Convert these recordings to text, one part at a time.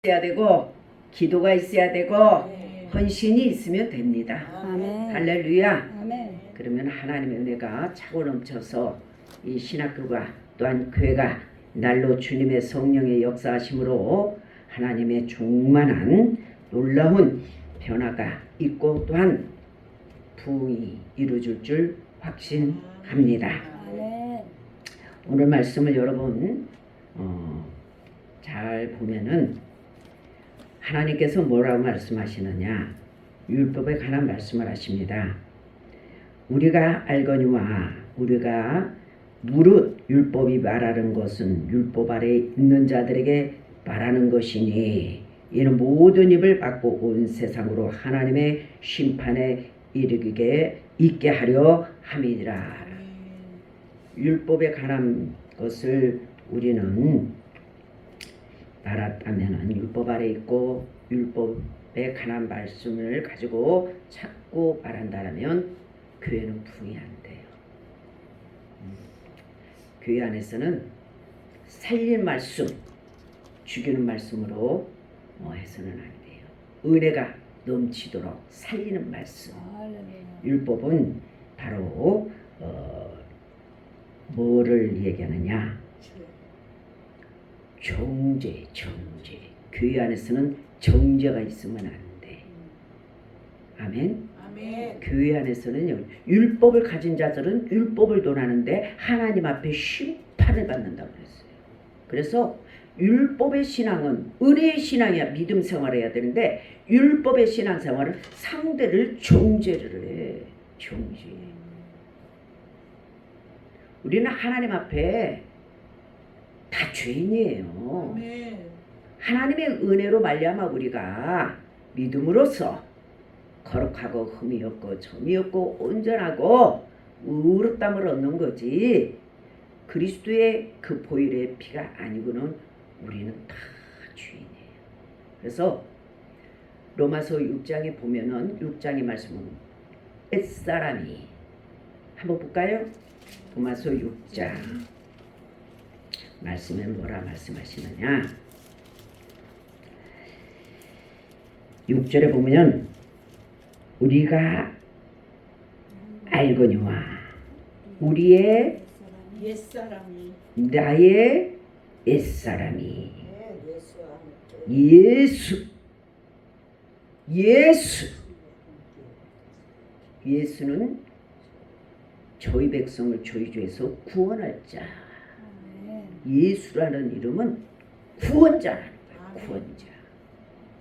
있어야 되고 기도가 있어야 되고 헌신이 있으면 됩니다. 아멘. 할렐루야. 아멘. 그러면 하나님의 은혜가 차고 넘쳐서 이 신학교가 또한 교회가 날로 주님의 성령의 역사하심으로 하나님의 충만한 놀라운 변화가 있고 또한 부흥이 이루어질 줄 확신합니다. 아멘. 오늘 말씀을 여러분 잘 보면은 하나님께서 뭐라고 말씀하시느냐, 율법에 관한 말씀을 하십니다. 우리가 알거니와 우리가 무릇 율법이 말하는 것은 율법 아래 있는 자들에게 말하는 것이니 이는 모든 입을 막고 온 세상으로 하나님의 심판에 이르게 있게 하려 함이니라. 율법에 관한 것을 우리는 알았다면 율법 아래 있고 율법에 관한 말씀을 가지고 찾고 말한다면 교회는 부흥이 안 돼요. 교회 안에서는 살린 말씀, 죽이는 말씀으로 해서는 안 돼요. 은혜가 넘치도록 살리는 말씀. 율법은 바로 뭐를 얘기하느냐? 정죄. 교회 안에서는 정죄가 있으면 안 돼. 아멘. 교회 안에서는 율법을 가진 자들은 율법을 논하는데 하나님 앞에 심판을 받는다고 그랬어요. 그래서 율법의 신앙은 은혜의 신앙이야. 믿음 생활을 해야 되는데 율법의 신앙생활은 상대를 정죄를 해. 정죄. 우리는 하나님 앞에 다 죄인이에요. 하나님의 은혜로 말미암아 우리가 믿음으로써 거룩하고 흠이 없고 점이 없고 온전하고 의롭다함을 얻는 거지, 그리스도의 그 보혈의 피가 아니고는 우리는 다 죄인이에요. 그래서 로마서 6장에 보면은 6장의 말씀은 옛사람이, 한번 볼까요? 로마서 6장 말씀에 뭐라 말씀하시느냐, 6절에 보면 우리가 알거니와 우리의 옛사람이 나의 옛사람이 예수는 저희 백성을 저희 죄에서 구원할 자. 예수라는 이름은 구원자라는 거예요. 구원자.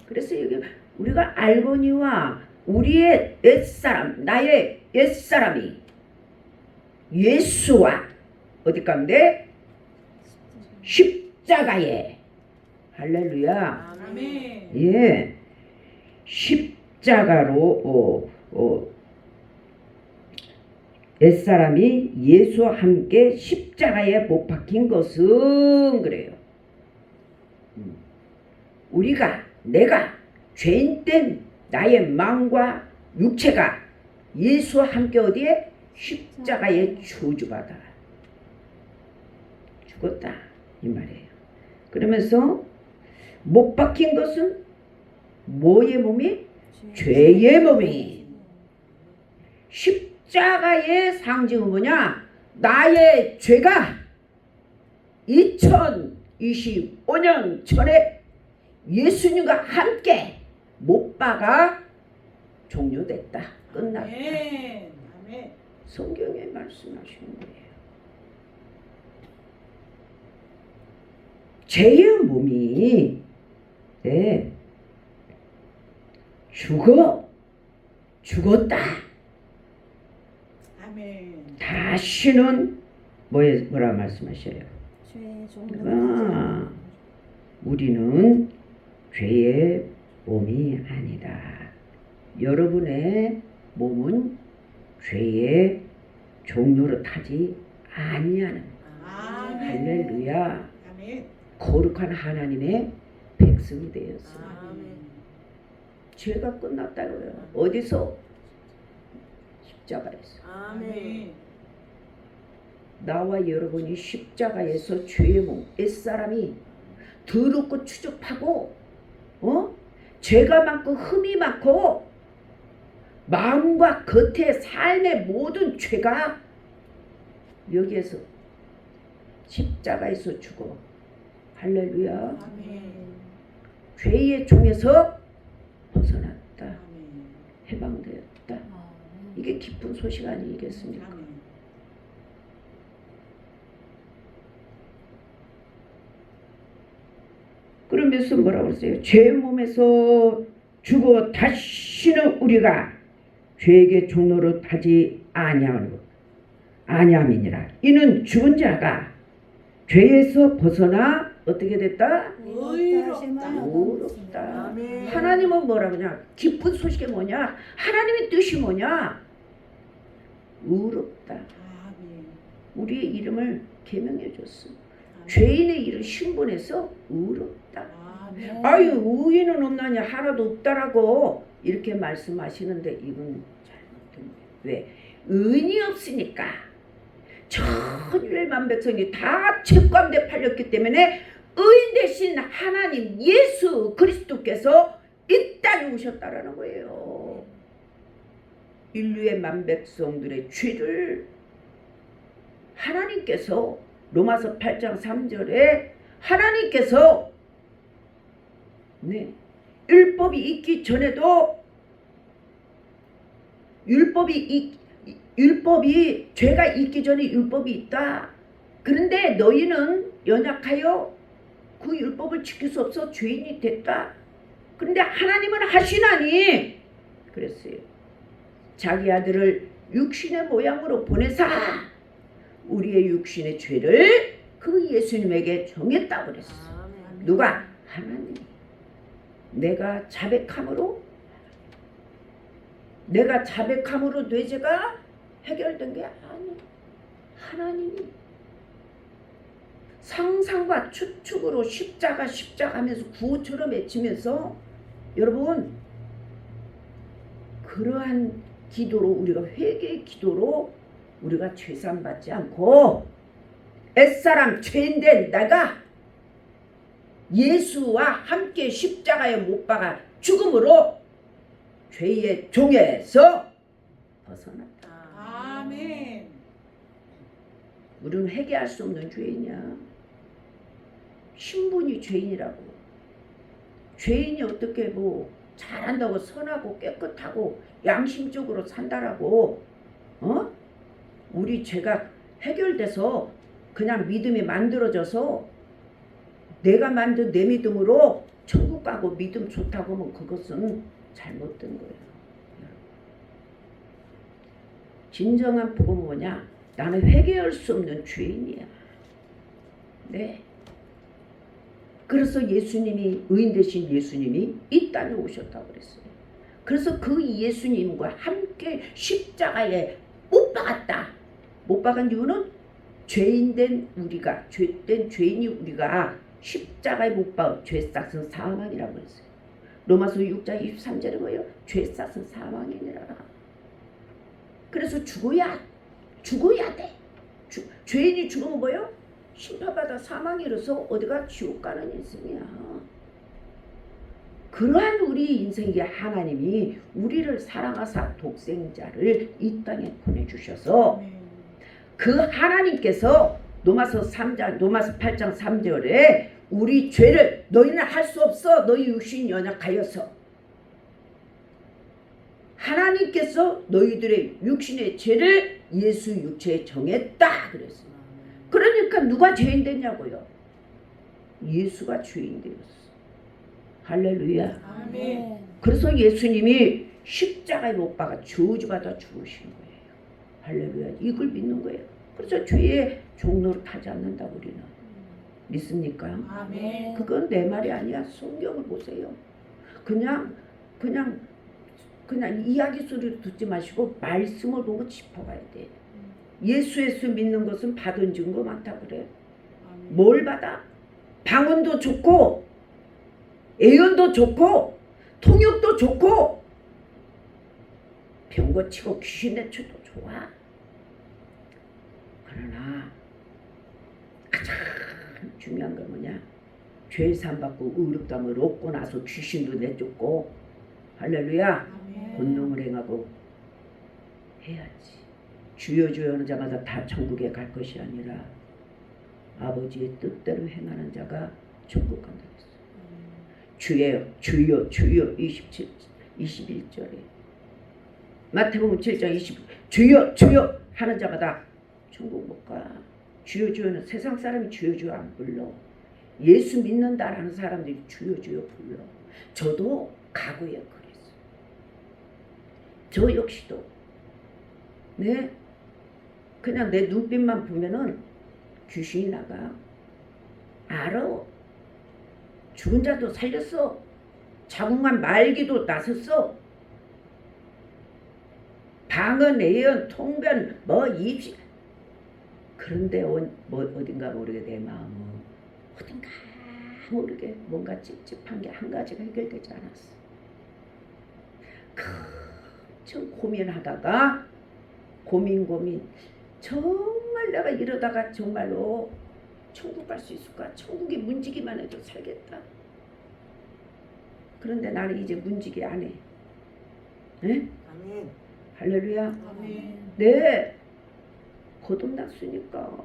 그래서 여기 우리가 알거니와 우리의 옛사람, 나의 옛사람이 예수와 어디 가운데? 십자가에. 할렐루야. 아멘. 예, 십자가로 옛사람이 예수와 함께 십자가에 못 박힌 것은 그래요. 내가 죄인 된 나의 마음과 육체가 예수와 함께 어디에? 십자가에 저주받아 죽었다 이 말이에요. 그러면서 못 박힌 것은 뭐의 몸이? 죄의 몸이. 십자가의 상징은 뭐냐? 나의 죄가 2025년 전에 예수님과 함께 못 박아 종료됐다. 끝났다. 아멘. 성경에 말씀하시는 거예요. 죄의 몸이 죽었다. 아멘. 다시는 뭐라 말씀하셔요? 우리는 죄의 몸이 아니다. 여러분의 몸은 죄의 종로를 타지 아니하는. 할렐루야. 아멘. 거룩한 하나님의 백성이 되었습니다. 아멘. 죄가 끝났다고요. 어디서? 십자가에서. 아멘. 나와 여러분이 십자가에서 죄의 몸, 옛사람이 더럽고 추접하고 죄가 많고 흠이 많고 마음과 겉의 삶의 모든 죄가 여기에서 십자가에서 죽어. 할렐루야. 아멘. 죄의 종에서 벗어났다. 아멘. 해방되었다. 이게 기쁜 소식 아니겠습니까? 아멘. 그러면서 뭐라고 그랬어요? 죄 몸에서 죽어 다시는 우리가 죄에게 종로로 타지 아니함이니라. 이는 죽은 자가 죄에서 벗어나 어떻게 됐다? 의롭다. 아멘. 하나님은 뭐라 그러냐? 기쁜 소식이 뭐냐? 하나님의 뜻이 뭐냐? 의롭다. 아멘. 우리의 이름을 계명해 줬어. 아멘. 죄인의 일을 신분해서 의롭다. 아멘. 아유 의인은 없나냐? 하나도 없다라고 이렇게 말씀하시는데 이건 잘못된 거예요. 왜? 의인이 없으니까 천일만 백성이 다 책감돼 팔렸기 때문에 의인 대신 하나님 예수 그리스도께서 이 땅에 오셨다라는 거예요. 인류의 만백성들의 죄를 하나님께서 로마서 8장 3절에 하나님께서 율법이 있기 전에도 율법이 죄가 있기 전에 율법이 있다. 그런데 너희는 연약하여 그 율법을 지킬 수 없어 죄인이 됐다. 그런데 하나님은 하시나니 그랬어요. 자기 아들을 육신의 모양으로 보내사 우리의 육신의 죄를 그 예수님에게 정했다고 그랬어. 누가? 하나님이. 내가 자백함으로 내 죄가 해결된 게 아니야. 하나님이 상상과 추측으로 십자가 하면서 구호처럼 외치면서 여러분 그러한 기도로 우리가 회개의 기도로 우리가 죄산 받지 않고 옛사람 죄인된 내가 예수와 함께 십자가에 못 박아 죽음으로 죄의 종에서 벗어났다. 아멘. 우리는 회개할 수 없는 죄인이야. 신분이 죄인이라고. 죄인이 어떻게 뭐 잘한다고 선하고 깨끗하고 양심적으로 산다라고 우리 죄가 해결돼서 그냥 믿음이 만들어져서 내가 만든 내 믿음으로 천국 가고 믿음 좋다고 하면 그것은 잘못된 거예요. 진정한 복음은 뭐냐? 나는 회개할 수 없는 죄인이야. 네. 그래서 예수님이 의인 되신 예수님이 이 땅에 오셨다고 그랬어요. 그래서 그 예수님과 함께 십자가에 못 박았다. 못 박은 이유는 죄인된 우리가 죄된 죄인이 우리가 십자가에 못 박은 죄싹은 사망이라고 했어요. 로마서 6장 23절에 뭐예요? 죄싹은 사망이니라. 그래서 죽어야 돼. 죄인이 죽으면 뭐예요? 심판받아 사망에 이르러서 어디가 지옥 가는 인생이야. 그러한 우리 인생에 하나님이 우리를 사랑하사 독생자를 이 땅에 보내주셔서 그 하나님께서 로마서 8장 3절에 우리 죄를 너희는 할 수 없어. 너희 육신이 연약하여서. 하나님께서 너희들의 육신의 죄를 예수 육체에 정했다 그랬어요. 그러니까 누가 죄인 됐냐고요? 예수가 죄인 되었어. 할렐루야. 아멘. 그래서 예수님이 십자가에 못 박아 저주받아 죽으신 거예요. 할렐루야. 이걸 믿는 거예요. 그래서 죄의 종로를 타지 않는다 우리는. 믿습니까? 아멘. 그건 내 말이 아니야. 성경을 보세요. 그냥 이야기 소리를 듣지 마시고 말씀을 보고 짚어가야 돼. 예수 믿는 것은 받은 증거 많다 그래. 아멘. 뭘 받아? 방언도 좋고 예언도 좋고 통역도 좋고 병 고치고 귀신 내쳐도 좋아. 그러나 가장 중요한 건 뭐냐? 죄 사함받고 의롭다함을 얻고 나서 귀신도 내쫓고 할렐루야 아멘. 본능을 행하고 해야지. 주여 주여 하는 자마다 다 천국에 갈 것이 아니라 아버지의 뜻대로 행하는 자가 천국 간다 했어요. 주여 주여 주여 21절에 마태복음 7장 20 주여 주여 하는 자마다 천국 못 가. 주여 주여는 세상 사람이 주여 주여 안 불러. 예수 믿는다라는 사람들이 주여 주여 불러. 저도 과거에 그랬어요. 저 역시도 네 그냥 내 눈빛만 보면은 귀신이 나가. 알아. 죽은 자도 살렸어. 자궁만 말기도 나섰어. 방언, 예언, 통변, 뭐 입시. 그런데 어딘가 모르게 내 마음은 어딘가 모르게 뭔가 찝찝한 게 한 가지가 해결되지 않았어. 참 고민하다가 고민 정말 내가 이러다가 정말로 천국 갈 수 있을까? 천국이 문지기만 해도 살겠다. 그런데 나는 이제 문지기 안 해. 네? 아멘. 할렐루야. 아멘. 네. 거듭났으니까.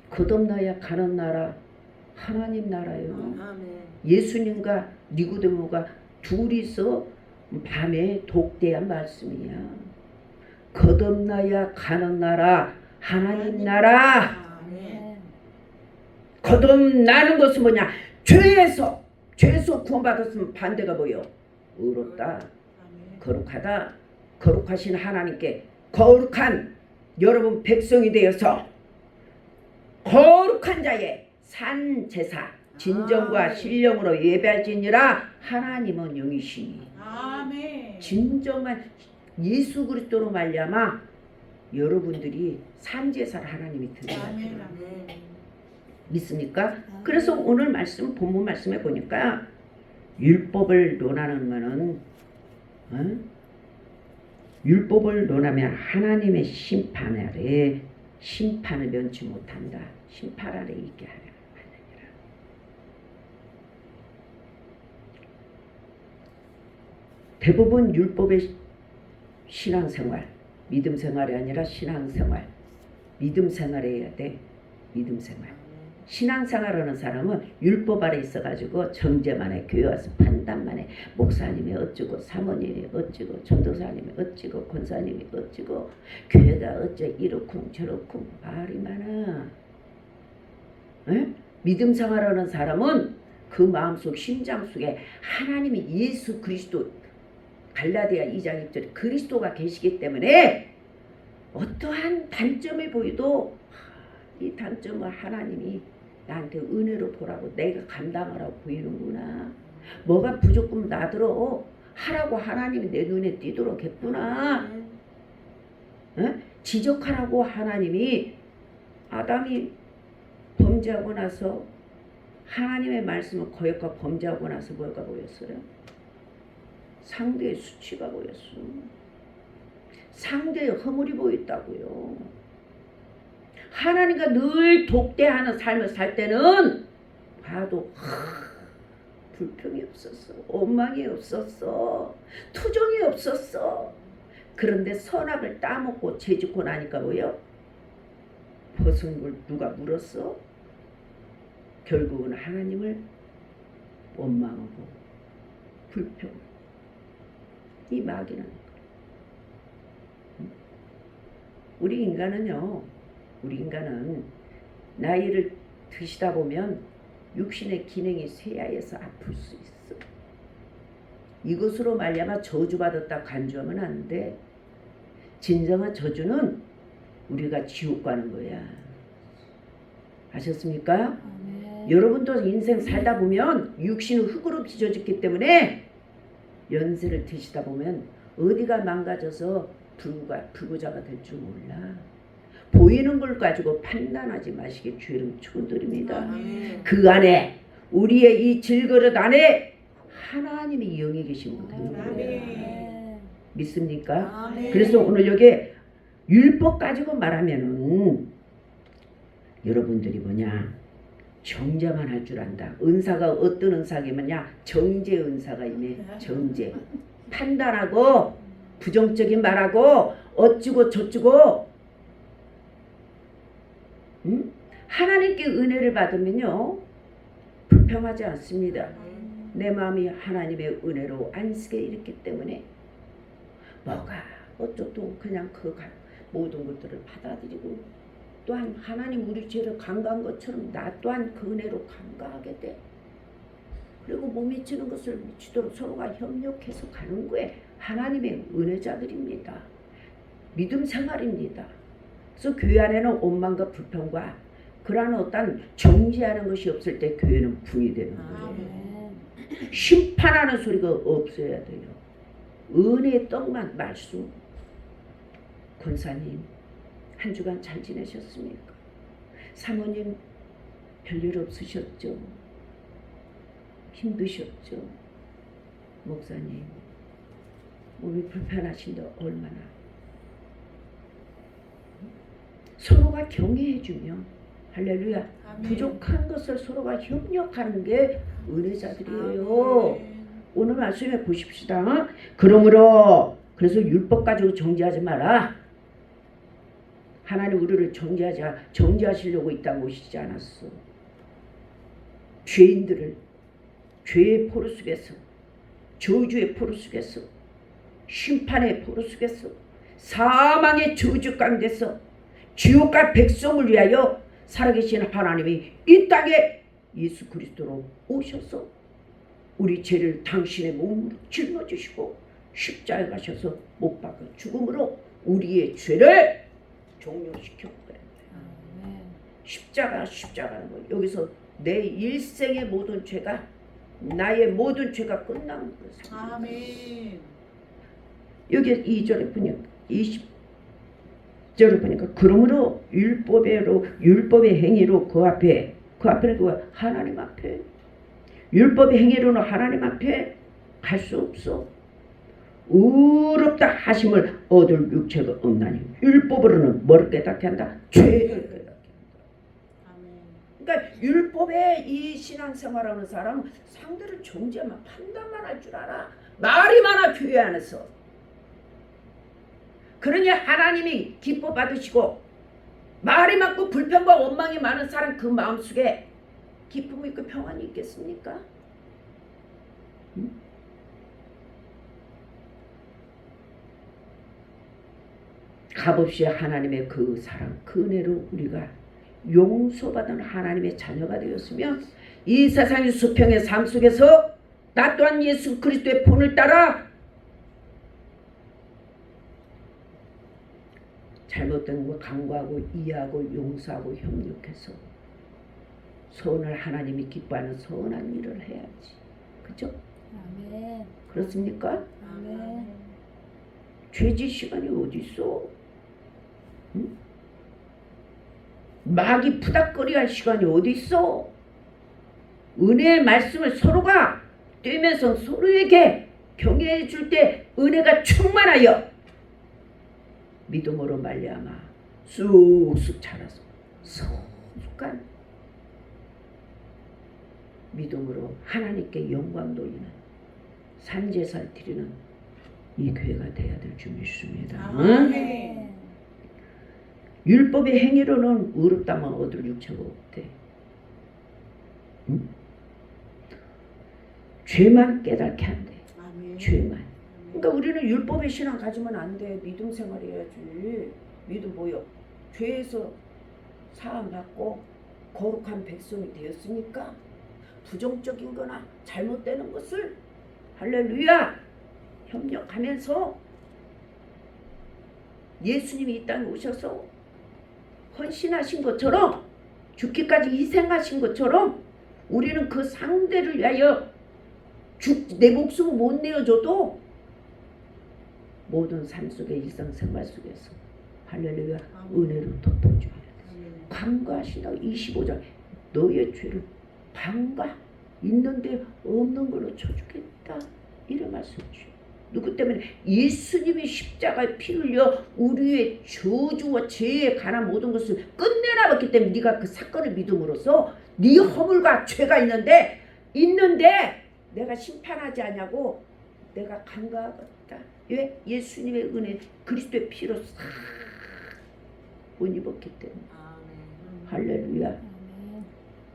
거듭나야 가는 나라 하나님 나라요. 아멘. 예수님과 니고데모가 둘이서 밤에 독대한 말씀이야. 거듭나야 가는 나라 하나님 나라. 아멘. 거듭나는 것은 뭐냐? 죄에서 구원받았으면 반대가 뭐요? 의롭다, 아멘. 거룩하다. 거룩하신 하나님께 거룩한 여러분 백성이 되어서 거룩한 자의 산 제사 진정과 신령으로 예배할지니라. 하나님은 영이시니 아멘. 진정한 예수 그리스도로 말미암아 여러분들이 산 제사를 하나님이 드려야 아멘. 돼요. 아멘. 믿습니까? 그래서 오늘 말씀 본문 말씀에 보니까 율법을 논하는 거는 율법을 논하면 하나님의 심판 아래 심판을 면치 못한다. 심판 아래 있게 하느니라. 대부분 율법의 신앙생활, 믿음 생활이 아니라 신앙생활, 믿음 생활해야 돼. 믿음 생활. 신앙생활하는 사람은 율법 아래 있어가지고 정죄만 해, 교회 와서 판단만 해. 목사님이 어쩌고 사모님이 어쩌고 전도사님이 어쩌고 권사님이 어쩌고 교회가 어쩌 이렇쿵 저렇쿵 말이 많아. 에? 믿음 생활하는 사람은 그 마음속 심장 속에 하나님이 예수 그리스도 갈라디아 2장 1절에 그리스도가 계시기 때문에 어떠한 단점이 보여도 이 단점을 하나님이 나한테 은혜로 보라고 내가 감당하라고 보이는구나. 뭐가 부족하면 나더러 하라고 하나님이 내 눈에 띄도록 했구나. 지적하라고 하나님이 아담이 범죄하고 나서 하나님의 말씀을 거역과 범죄하고 나서 뭐가 보였어요? 상대의 수치가 보였어. 상대의 허물이 보였다고요. 하나님과 늘 독대하는 삶을 살 때는 봐도 불평이 없었어. 원망이 없었어. 투정이 없었어. 그런데 선악을 따먹고 죄짓고 나니까 뭐요? 벗은 걸 누가 물었어? 결국은 하나님을 원망하고 불평. 이 마귀는 우리 인간은 나이를 드시다 보면 육신의 기능이 쇠하여서 아플 수 있어. 이것으로 말미암아 저주받았다 간주하면 안 돼. 진정한 저주는 우리가 지옥 가는 거야. 아셨습니까? 아멘. 여러분도 인생 살다 보면 육신은 흙으로 빚어졌기 때문에 연세를 드시다 보면 어디가 망가져서 불구자가 될 줄 몰라. 보이는 걸 가지고 판단하지 마시기 주의를 축원드립니다. 아멘. 그 안에 우리의 이 질그릇 안에 하나님이 영이 계시면 되는 거예요. 아멘. 믿습니까? 아멘. 그래서 오늘 여기 율법 가지고 말하면은 여러분들이 뭐냐 정죄만 할 줄 안다. 은사가 어떤 은사냐면야 정죄 은사가 있네. 정죄. 판단하고 부정적인 말하고 어찌고 저찌고. 응? 하나님께 은혜를 받으면요 불평하지 않습니다. 내 마음이 하나님의 은혜로 안식에 이르기 때문에 뭐가 어쩌도 그냥 그 모든 것들을 받아들이고 또한 하나님 우리 죄를 간과한 것처럼 나 또한 그 은혜로 간과하게 돼. 그리고 못 미치는 것을 미치도록 서로가 협력해서 가는 거에 하나님의 은혜자들입니다. 믿음 생활입니다. 그래서 교회 안에는 원망과 불평과 그러한 어떤 정죄하는 것이 없을 때 교회는 붕이 되는 거예요. 심판하는 소리가 없어야 돼요. 은혜의 떡만 말씀. 권사님 한 주간 잘 지내셨습니까? 사모님 별일 없으셨죠? 힘드셨죠? 목사님 몸이 불편하신데 얼마나 서로가 경외해주며 할렐루야 아멘. 부족한 것을 서로가 협력하는 게 은혜자들이에요. 오늘 말씀에 보십시다. 그러므로 그래서 율법 가지고 정죄하지 마라. 하나님 우리를 정죄하시려고 이 땅에 오시지 않았어. 죄인들을 죄의 포로 속에서 저주의 포로 속에서 심판의 포로 속에서 사망의 저주 가운데서 지옥갈 백성을 위하여 살아계신 하나님이 이 땅에 예수 그리스도로 오셔서 우리 죄를 당신의 몸으로 짊어지시고 십자가에 가셔서 못 박아 죽음으로 우리의 죄를 종료시켰어요. 십자가는 거 여기서 내 일생의 모든 죄가 나의 모든 죄가 끝나는 거예요. 아멘. 여기 2절에 보니까 20절을 보니까 그러므로 율법의 행위로 그 앞에는 누가 하나님 앞에 율법의 행위로는 하나님 앞에 갈 수 없어. 의롭다 하심을 얻을 육체가 없나니 율법으로는 뭐를 깨닫게 한다? 죄를 깨닫게 한다. 그러니까 율법의 이 신앙생활하는 사람은 상대를 정죄만 판단만 할 줄 알아. 말이 많아 교회 안에서. 그러니 하나님이 기뻐 받으시고 말이 많고 불평과 원망이 많은 사람 그 마음속에 기쁨이 있고 평안이 있겠습니까? 응? 값없이 하나님의 그 사랑, 그 은혜로 우리가 용서받은 하나님의 자녀가 되었으면 이 세상의 수평의 삶 속에서 나 또한 예수 그리스도의 본을 따라 잘못된 거 간과하고 이해하고 용서하고 협력해서 선을 하나님이 기뻐하는 선한 일을 해야지. 그죠? 아멘. 그렇습니까? 아멘. 죄지 시간이 어디 있어? 응? 막이 푸닥거리할 시간이 어디 있어? 은혜의 말씀을 서로가 떼면서 서로에게 경외해 줄 때 은혜가 충만하여 믿음으로 말미암아 쑥쑥 자라서 성숙한 믿음으로 하나님께 영광 돌리는 산제사를 드리는 이 교회가 되어야 될 줄 믿습니다. 응? 아멘. 율법의 행위로는 의롭다만 얻을 육체가 없대. 응? 죄만 깨닫게 한대. 아멘. 죄만. 그러니까 우리는 율법의 신앙 가지면 안 돼. 믿음 생활해야지. 믿음 뭐요? 죄에서 사함받고 거룩한 백성이 되었으니까 부정적인 거나 잘못되는 것을 할렐루야 협력하면서 예수님이 이 땅에 오셔서 헌신하신 것처럼 죽기까지 희생하신 것처럼 우리는 그 상대를 위하여 내 목숨을 못 내어줘도 모든 삶 속에 일상생활 속에서 할렐루야 은혜로 덮어줘야 돼. 간과하신다고 25장 너의 죄를 방과 있는데 없는 걸로 쳐주겠다 이런 말씀 주셔. 누구 때문에? 예수님이 십자가에 피 흘려 우리의 저주와 죄에 관한 모든 것을 끝내놔봤기 때문에 네가 그 사건을 믿음으로써 네 허물과 죄가 있는데 내가 심판하지 않냐고 내가 간과하겠다. 왜? 예수님의 은혜 그리스도의 피로 싹 옷 입었기 때문에. 할렐루야.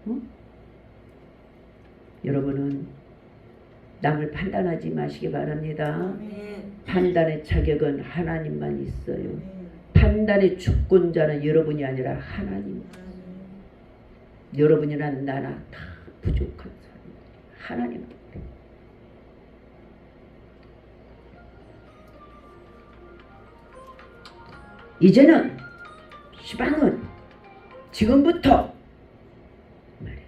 응? 여러분은 남을 판단하지 마시기 바랍니다. 판단의 자격은 하나님만 있어요. 판단의 주권자는 여러분이 아니라 하나님. 여러분이나 나나 다 부족한 사람. 하나님. 이제는 시방은 지금부터 말이에요.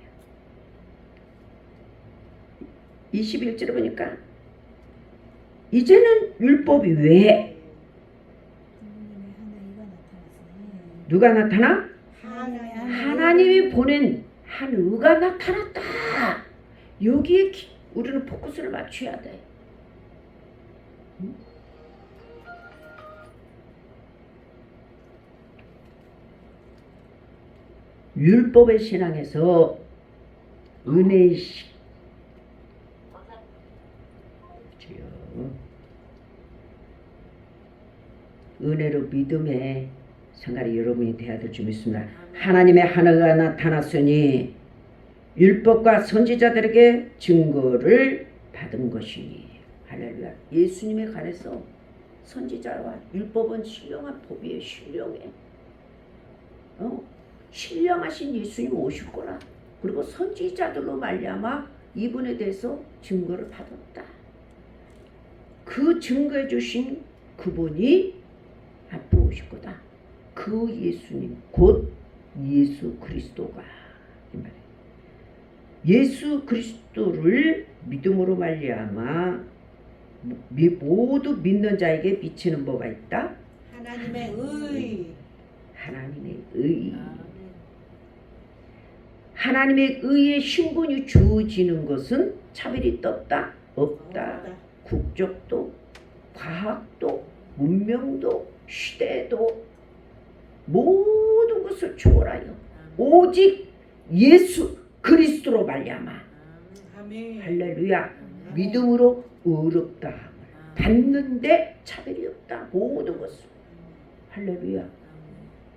21절에 보니까 이제는 율법이 왜 누가 나타나? 하나님이 보낸 한 의가 나타났다. 여기에 우리는 포커스를 맞춰야 돼. 율법의 신앙에서 은혜의 은혜로 믿음의 생활이 여러분이 되어야 될 줄 믿습니다. 하나님의 하나가 나타났으니 율법과 선지자들에게 증거를 받은 것이니. 할렐루야. 예수님에 관해서 선지자와 율법은 신령한 법이에요. 신령해. 신령하신 예수님 오실 거라. 그리고 선지자들로 말미암아 이분에 대해서 증거를 받았다. 그 증거해 주신 그분이 앞으로 오실 거다. 그 예수님 곧 예수 그리스도가 이 말이에요. 예수 그리스도를 믿음으로 말미암아 모두 믿는 자에게 비치는 뭐가 있다? 하나님의 의. 하나님의 의. 하나님의 의의 신분이 주어지는 것은 차별이 떴다? 없다. 국적도, 과학도, 문명도, 시대도 모든 것을 초월하여 오직 예수 그리스도로 말미암아 할렐루야 믿음으로 의롭다 받는데 차별이 없다. 모든 것을 할렐루야.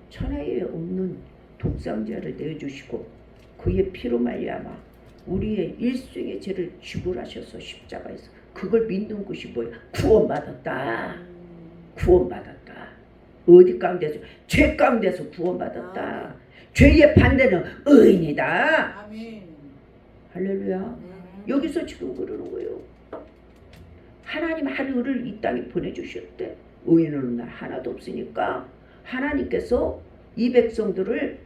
천하에 없는 독생자를 내어주시고 그의 피로 말미암아 우리의 일생의 죄를 지불하셔서 십자가에서 그걸 믿는 것이 뭐야? 구원받았다. 구원받았다. 어디 가운데서? 죄 가운데서 구원받았다. 죄의 반대는 의인이다. 아멘. 할렐루야. 여기서 지금 그러는 거예요. 하나님 한 의를 이 땅에 보내주셨대. 의인은 하나도 없으니까 하나님께서 이 백성들을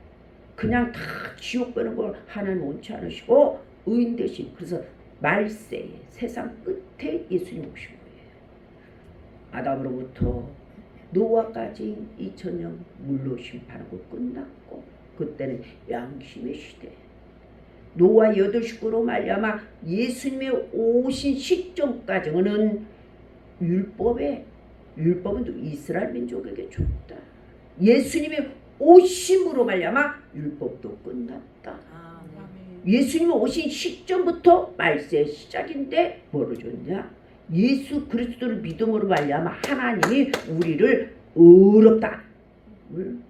그냥 다 지옥 가는 걸 하나님 원치 않으시고 의인 대신 그래서 말세에 세상 끝에 예수님 오신 거예요. 아담으로부터 노아까지 2000년 물로 심판하고 끝났고 그때는 양심의 시대. 노아 8식구로 말미암아 예수님의 오신 시점까지는 율법은 이스라엘 민족에게 줬다. 예수님의 오심으로 말미암아 율법도 끝났다. 예수님이 오신 시점부터 말세의 시작인데 뭐를 줬냐? 예수 그리스도를 믿음으로 말미암아 하나님이 우리를 의롭다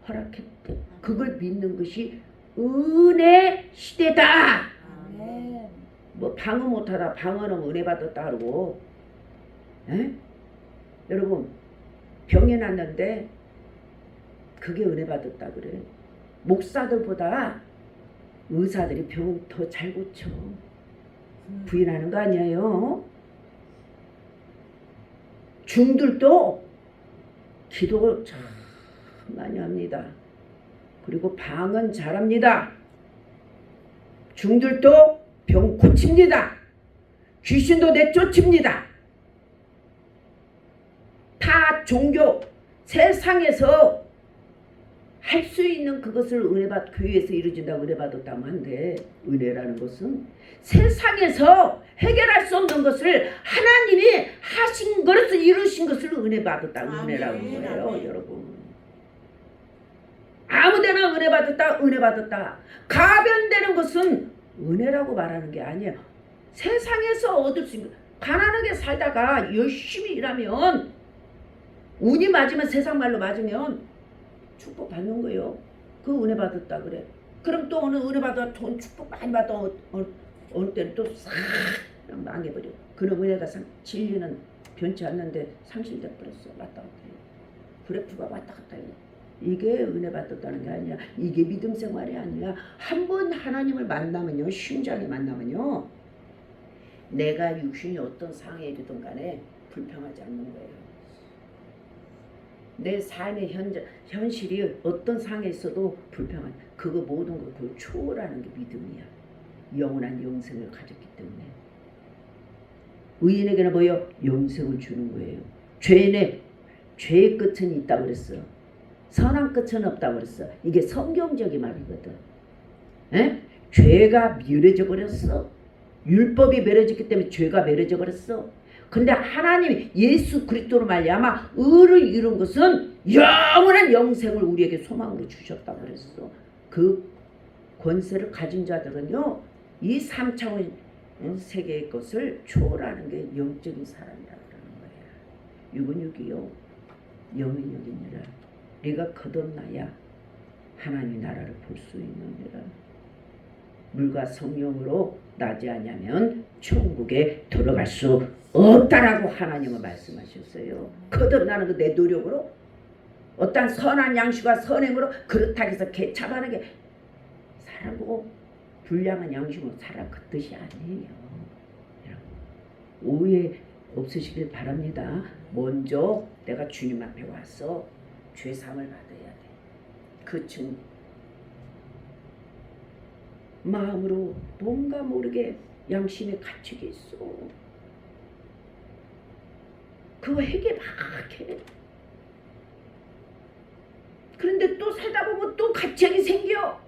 허락했대. 그걸 믿는 것이 은혜 시대다. 아멘. 뭐 방어 못하다 방어는 은혜 받았다 그러고 여러분 병이 났는데 그게 은혜 받았다 그래. 목사들보다 의사들이 병 더 잘 고쳐. 부인하는 거 아니에요. 중들도 기도 참 많이 합니다. 그리고 방언 잘합니다. 중들도 병 고칩니다. 귀신도 내쫓습니다. 타 종교 세상에서 할 수 있는 그것을 교회에서 이루어진다고 은혜 받았다면 한데 은혜라는 것은 세상에서 해결할 수 없는 것을 하나님이 하신 것을 이루신 것을 은혜 받았다는 은혜라는 거예요. 여러분 아무데나 은혜 받았다, 은혜 받았다. 가변되는 것은 은혜라고 말하는 게 아니에요. 세상에서 얻을 수 있는, 가난하게 살다가 열심히 일하면 운이 맞으면, 세상 말로 맞으면 축복 받는 거예요. 그 은혜 받았다 그래. 그럼 또 어느 은혜 받아 돈 축복 많이 받아 어느 때는 또 싹 망해버려. 그런 은혜가 진리는 변치 않는데 상실돼 버렸어. 왔다 갔다 해요. 그래프가 왔다 갔다 해요. 이게 은혜 받았다는 게 아니라, 이게 믿음 생활이 아니라, 한 번 하나님을 만나면요, 심장에 만나면요, 내가 육신이 어떤 상황에 이르든 간에 불평하지 않는 거예요. 내 삶의 현실이 어떤 상황에 있어도 불평하지, 그거 모든 걸 그걸 초월하는 게 믿음이야. 영원한 영생을 가졌기 때문에. 의인에게는 뭐요? 영생을 주는 거예요. 죄의 끝은 있다고 그랬어. 선한 끝은 없다고 그랬어. 이게 성경적인 말이거든. 에? 죄가 멸해져 버렸어. 율법이 멸해졌기 때문에 죄가 멸해져 버렸어. 근데 하나님이 예수 그리스도로 말미암아 의를 이룬 것은 영원한 영생을 우리에게 소망으로 주셨다고 그랬어. 그 권세를 가진 자들은요, 이 3차원 세계의 것을 초월하는 게 영적인 사람이라고 하는 거야. 육은 육이요, 영은 영이니라. 네가 거듭나야 하나님 나라를 볼 수 있느니라. 물과 성령으로 나지 않으면 천국에 들어갈 수 없다라고 하나님은 말씀하셨어요. 거듭나는 거 내 노력으로, 어떤 선한 양식과 선행으로 그렇다고 해서 개차반하게 사람 보고 불량한 양식으로 살아, 그 뜻이 아니에요. 오해 없으시길 바랍니다. 먼저 내가 주님 앞에 와서 죄사함을 받아야 돼. 그 중 마음으로 뭔가 모르게 양심에 갇히게 있어. 그거 회개 막 해. 그런데 또 살다 보면 또 갇히게 생겨.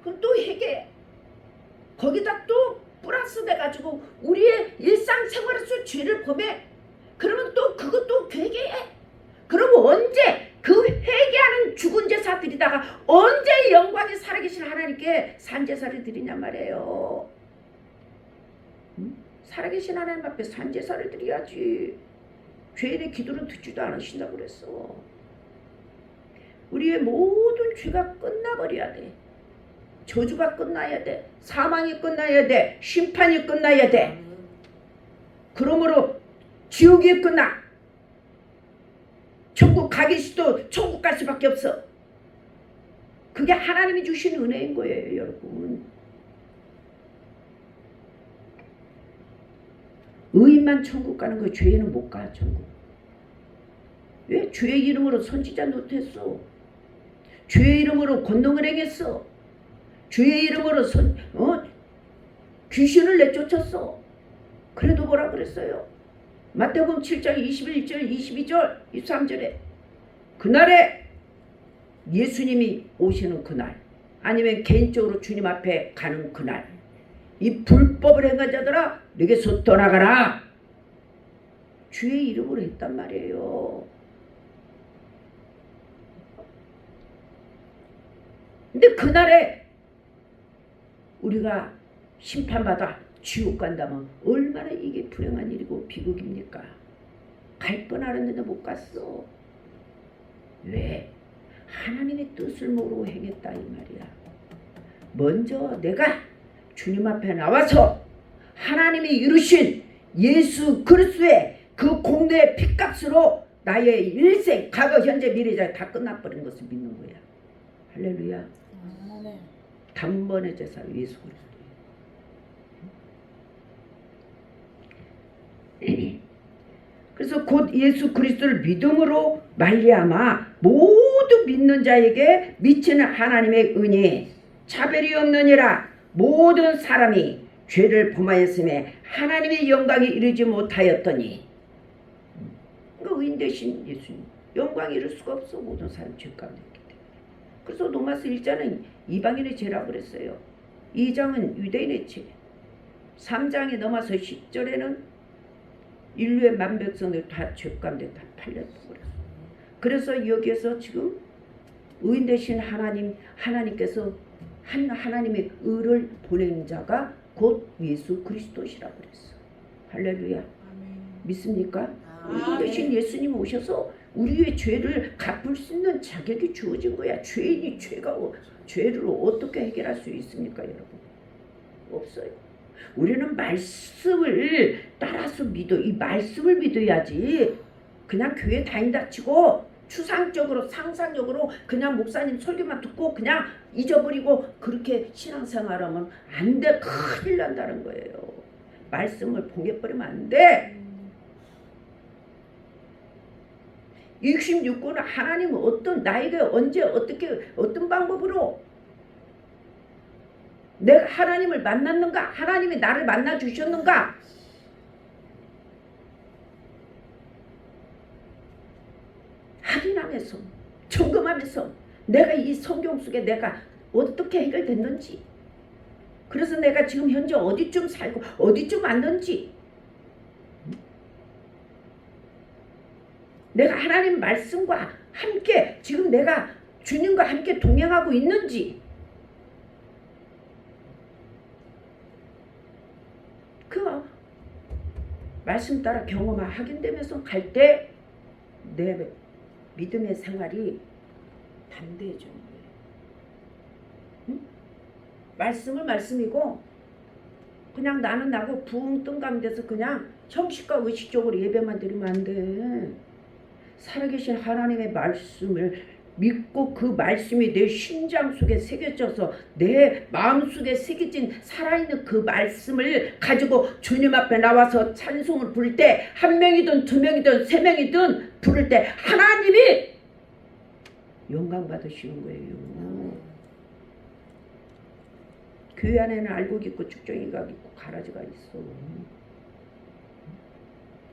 그럼 또 회개. 거기다 또 플러스 돼가지고 우리의 일상생활에서 죄를 범해. 그러면 또 그것도 회개해. 그럼 언제 그 회개하는 죽은 제사 드리다가 언제 영광이 살아계신 하나님께 산제사를 드리냔 말이에요. 살아계신 하나님 앞에 산제사를 드려야지. 죄인의 기도는 듣지도 않으신다고 그랬어. 우리의 모든 죄가 끝나버려야 돼. 저주가 끝나야 돼. 사망이 끝나야 돼. 심판이 끝나야 돼. 그러므로 지옥이 끝나. 천국 가기 싫도 천국 갈 수밖에 없어. 그게 하나님이 주신 은혜인 거예요, 여러분. 의인만 천국 가는 거, 죄인은 못 가, 천국. 왜? 죄의 이름으로 선지자 노릇했어. 죄의 이름으로 권능을 행했어. 죄의 이름으로 귀신을 내쫓았어. 그래도 뭐라 그랬어요? 마태복음 7장 21절, 22절, 23절에 그날에 예수님이 오시는 그날, 아니면 개인적으로 주님 앞에 가는 그날, 이 불법을 행한 자들아 내게서 떠나가라. 주의 이름으로 했단 말이에요. 근데 그날에 우리가 심판받아 지옥 간다면 얼마나 이게 불행한 일이고 비극입니까? 갈 뻔 알았는데 못 갔어. 왜? 하나님의 뜻을 모르고 행했다 이 말이야. 먼저 내가 주님 앞에 나와서 하나님이 이루신 예수 그리스도의 그 공로의 피값으로 나의 일생, 과거, 현재, 미래자 다 끝나버린 것을 믿는 거야. 할렐루야. 단번에 제사 예수 그리스도. 그래서 곧 예수 그리스도를 믿음으로 말미암아 모두 믿는 자에게 미치는 하나님의 은혜 차별이 없느니라. 모든 사람이 죄를 범하였음에 하나님의 영광에 이르지 못하였더니, 그 의인 되신 예수님 영광에 이를 수가 없어. 모든 사람이 죄 가운데 있기 때문에. 그래서 로마서 1장은 이방인의 죄라고 그랬어요. 2장은 유대인의 죄, 3장에 넘어서 10절에는 인류의 만백성들 다 죄 가운데 다 팔렸다고 그랬어. 그래서 여기에서 지금 의인 되신 하나님께서 하나님의 의를 보낸 자가 곧 예수 그리스도시라고 그랬어. 할렐루야. 아멘. 믿습니까? 의인 아멘. 되신 예수님 오셔서 우리의 죄를 갚을 수 있는 자격이 주어진 거야. 죄인이 죄를 어떻게 해결할 수 있습니까, 여러분? 없어요. 우리는 말씀을 따라서 믿어. 이 말씀을 믿어야지. 그냥 교회 다닌다 치고 추상적으로 상상적으로 그냥 목사님 설교만 듣고 그냥 잊어버리고 그렇게 신앙생활하면 안 돼. 큰일 난다는 거예요. 말씀을 봉해버리면 안 돼. 66권은 하나님은 나에게 언제 어떤 방법으로 내가 하나님을 만났는가? 하나님이 나를 만나 주셨는가? 확인하면서 점검하면서 내가 이 성경 속에 내가 어떻게 해결됐는지, 그래서 내가 지금 현재 어디쯤 살고 어디쯤 왔는지, 내가 하나님 말씀과 함께 지금 내가 주님과 함께 동행하고 있는지, 그 말씀 따라 경험을 확인되면서 갈 때 내 믿음의 생활이 담대해지는 거예요. 응? 말씀을 말씀이고 그냥 나는 나고 붕 뜬 가운데서 그냥 형식과 의식적으로 예배만 드리면 안 돼. 살아계신 하나님의 말씀을 믿고 그 말씀이 내 심장 속에 새겨져서 내 마음 속에 새겨진 살아있는 그 말씀을 가지고 주님 앞에 나와서 찬송을 부를 때 한 명이든 두 명이든 세 명이든 부를 때 하나님이 영광 받으시는 거예요. 교회 안에는 알곡이 있고 쭉정이가 있고 가라지가 있어.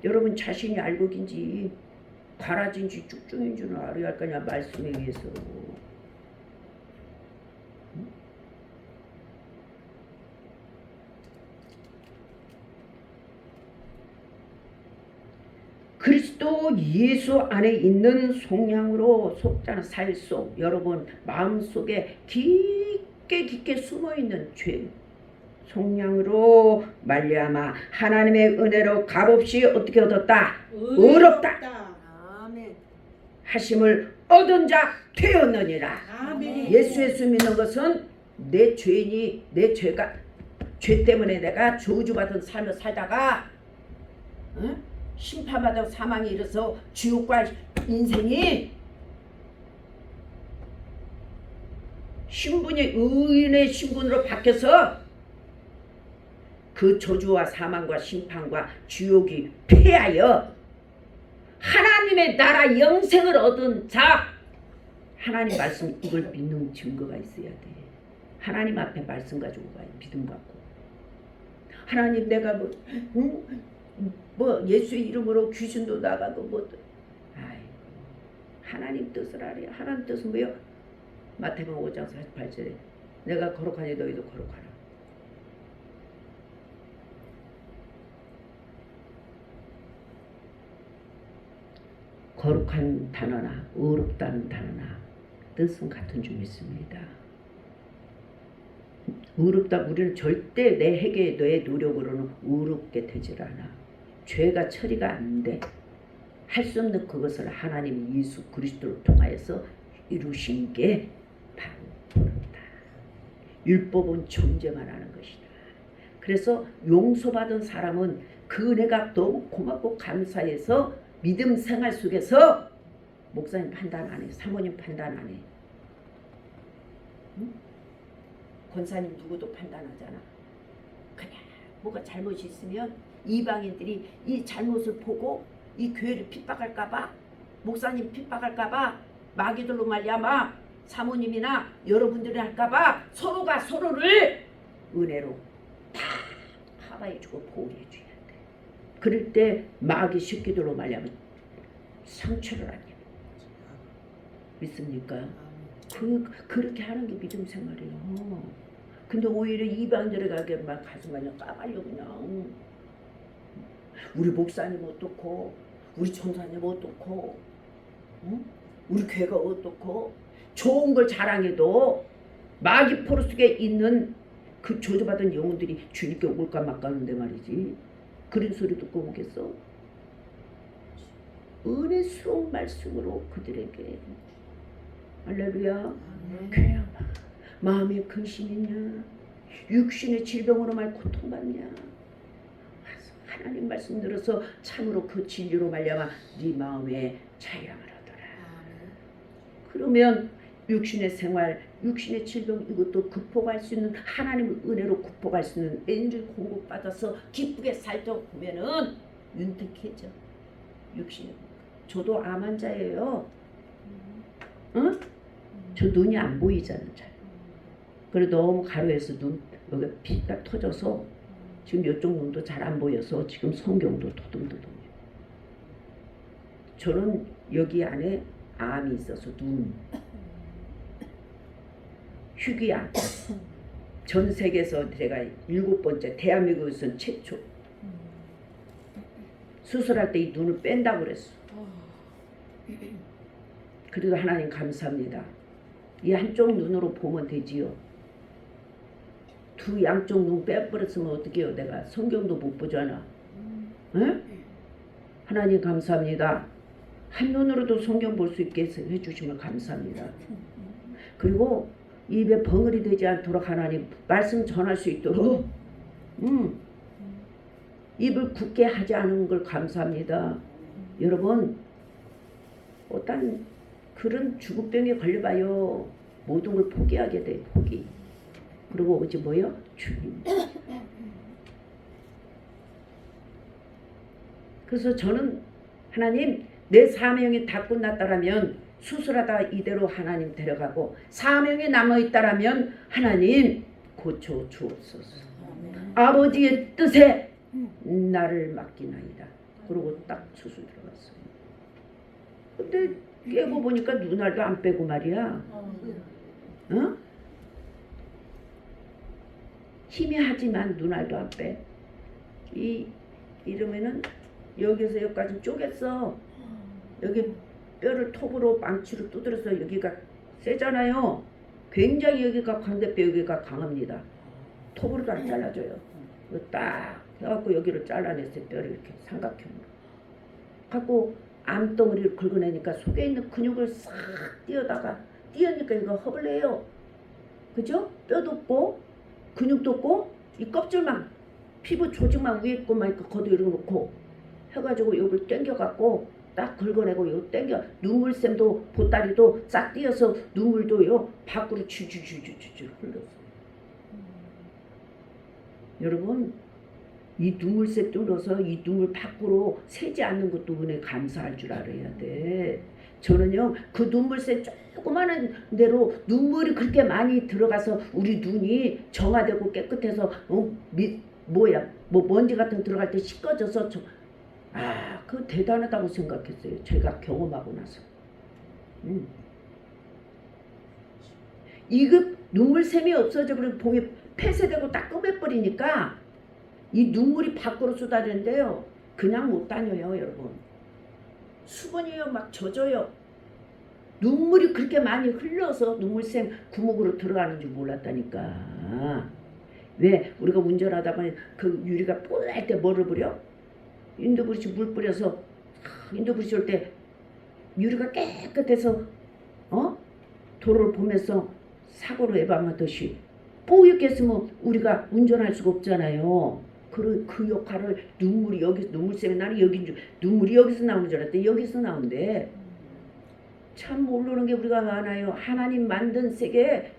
여러분 자신이 알곡인지 가라지인지 쭉쭉인 줄은 알아야 할 거냐, 말씀에 의해서. 그리스도 예수 안에 있는 속량으로 속자는 살 속, 여러분 마음속에 깊게 숨어있는 죄, 속량으로 말미암아 하나님의 은혜로 값없이 어떻게 얻었다? 의롭다 하심을 얻은 자 되었느니라. 아멘. 예수 믿는 것은 내 죄인이, 내 죄가, 죄 때문에 내가 저주받은 삶을 살다가 심판받아 사망에 이르서 지옥과 인생이 신분이 의인의 신분으로 바뀌어서 그 저주와 사망과 심판과 지옥이 패하여 하나님의 나라 영생을 얻은 자, 하나님 말씀 이걸 믿는 증거가 있어야 돼. 하나님 앞에 말씀 가지고 가요. 믿음 갖고. 하나님 내가 뭐 예수의 이름으로 귀신도 나가고 뭐, 아이고 하나님 뜻을 알아요. 하나님 뜻은 뭐요? 마태복음 5장 48절에 내가 거룩하니 너희도 거룩하라. 거룩한 단어나 의롭다는 단어나 뜻은 같은 줄 믿습니다. 의롭다, 우리는 절대 내 회개, 내 노력으로는 의롭게 되질 않아. 죄가 처리가 안 돼. 할 수 없는 그것을 하나님 예수 그리스도를 통하여서 이루신 게 바로 의롭다. 율법은 존재만 하는 것이다. 그래서 용서받은 사람은 그 은혜가 너무 고맙고 감사해서 믿음 생활 속에서 목사님 판단 안 해, 사모님 판단 안 해, 응? 권사님 누구도 판단하잖아. 그냥 뭐가 잘못이 있으면 이방인들이 이 잘못을 보고 이 교회를 핍박할까봐, 목사님 핍박할까봐, 마귀들로 말미암아 사모님이나 여러분들이 할까봐 서로가 서로를 은혜로 다 커버해주고 보호해줘야 돼. 그럴 때 마귀 새끼들로 말미암아 상처를 안 입어. 믿습니까? 그렇게 하는 게 믿음 생활이에요. 근데 오히려 이방인들에 가게 막 가슴 그냥 까발려 그냥. 우리 목사님 어떻고, 우리 전사님 어떻고, 응? 우리 교회가 어떻고, 좋은 걸 자랑해도 마귀 포로 속에 있는 그 저주받은 영혼들이 주님께 올까 말까 하는데 말이지. 그런 소리 듣고 오겠어? 은혜스러운 말씀으로 그들에게 할렐루야. 그냥 마음에 근심 있냐? 육신의 질병으로만 고통받냐? 하나님 말씀 들어서 참으로 그 진리로 말미암아 네 마음에 자양을 하더라. 그러면 육신의 생활, 육신의 질병 이것도 극복할 수 있는 하나님의 은혜로 극복할 수 있는 엔질 공급받아서 기쁘게 살다 보면은 윤택해져. 육신의 저도 암 환자예요. 응? 저 눈이 안 보이잖아 잘. 그래 너무 가려워서 눈 여기 피가 터져서 지금 이쪽 눈도 잘 안 보여서 지금 성경도 도듬도듬해요. 저는 여기 안에 암이 있어서 눈 희귀암 전 세계에서 제가 7번째 대한민국에서는 최초 수술할 때 이 눈을 뺀다고 그랬어. 그래도 하나님 감사합니다. 이 한쪽 눈으로 보면 되지요. 두 양쪽 눈 빼버렸으면 어떡해요. 내가 성경도 못 보잖아. 응? 하나님 감사합니다. 한 눈으로도 성경 볼 수 있게 해주시면 감사합니다. 그리고 입에 벙어리 되지 않도록 하나님 말씀 전할 수 있도록 입을 굳게 하지 않은 걸 감사합니다. 여러분 어떤 그런 죽음병에 걸려봐요. 모든 걸 포기하게 돼. 포기. 그리고 오지 뭐요? 주님. 그래서 저는 하나님 내 사명이 다 끝났다라면 수술하다 이대로 하나님 데려가고 사명이 남아있다라면 하나님 고쳐 주옵소서. 아버지의 뜻에 나를 맡기나이다. 그러고 딱 수술 들어갔어요. 근데 깨고 보니까 눈알도 안 빼고 말이야. 어? 희미하지만 눈알도 안 빼. 이러면은 여기서 여기까지 쪼갰어. 여기 뼈를 톱으로 망치로 두드려서 여기가 세잖아요. 굉장히 여기가 광대뼈 여기가 강합니다. 톱으로도 안 잘라줘요. 딱 해갖고 여기를 잘라냈어요. 뼈를 이렇게 삼각형으로. 갖고 암덩어리를 긁어내니까 속에 있는 근육을 싹 띄어니까 이거 허블레요. 그죠? 뼈도 없고 근육도 없고 이 껍질만 피부 조직만 위에 있고만 걷어 이러놓고 해가지고 여기를 당겨갖고 딱 긁어내고 요 당겨 눈물샘도 보따리도 싹 띄어서 눈물도요 밖으로 주주주주주 흘렀어요. 여러분 이 눈물샘 뚫어서 이 눈물 밖으로 새지 않는 것도 은혜 감사할 줄 알아야 돼. 저는요 그 눈물샘 조그마한 대로 눈물이 그렇게 많이 들어가서 우리 눈이 정화되고 깨끗해서 먼지 같은 거 들어갈 때 씻겨져서 그거 대단하다고 생각했어요. 제가 경험하고 나서. 이거 눈물샘이 없어져 버리고 봉이 폐쇄되고 딱 끄매버리니까 이 눈물이 밖으로 쏟아지는데요. 그냥 못 다녀요 여러분. 수건이요 막 젖어요. 눈물이 그렇게 많이 흘러서 눈물샘 구멍으로 들어가는 줄 몰랐다니까. 왜? 우리가 운전하다 보니 그 유리가 뽀할 때 뭐를 뿌려? 인도브리시 물 뿌려서 인도브리시 올 때 유리가 깨끗해서 도로를 보면서 사고로 예방하듯이 뽀얗게 했으면 우리가 운전할 수가 없잖아요. 그 역할을 눈물이 여기서 눈물샘이 나는 여긴 줄 눈물이 여기서 나오는 줄 알았더니 여기서 나온대. 참 모르는 게 우리가 많아요. 하나님 만든 세계에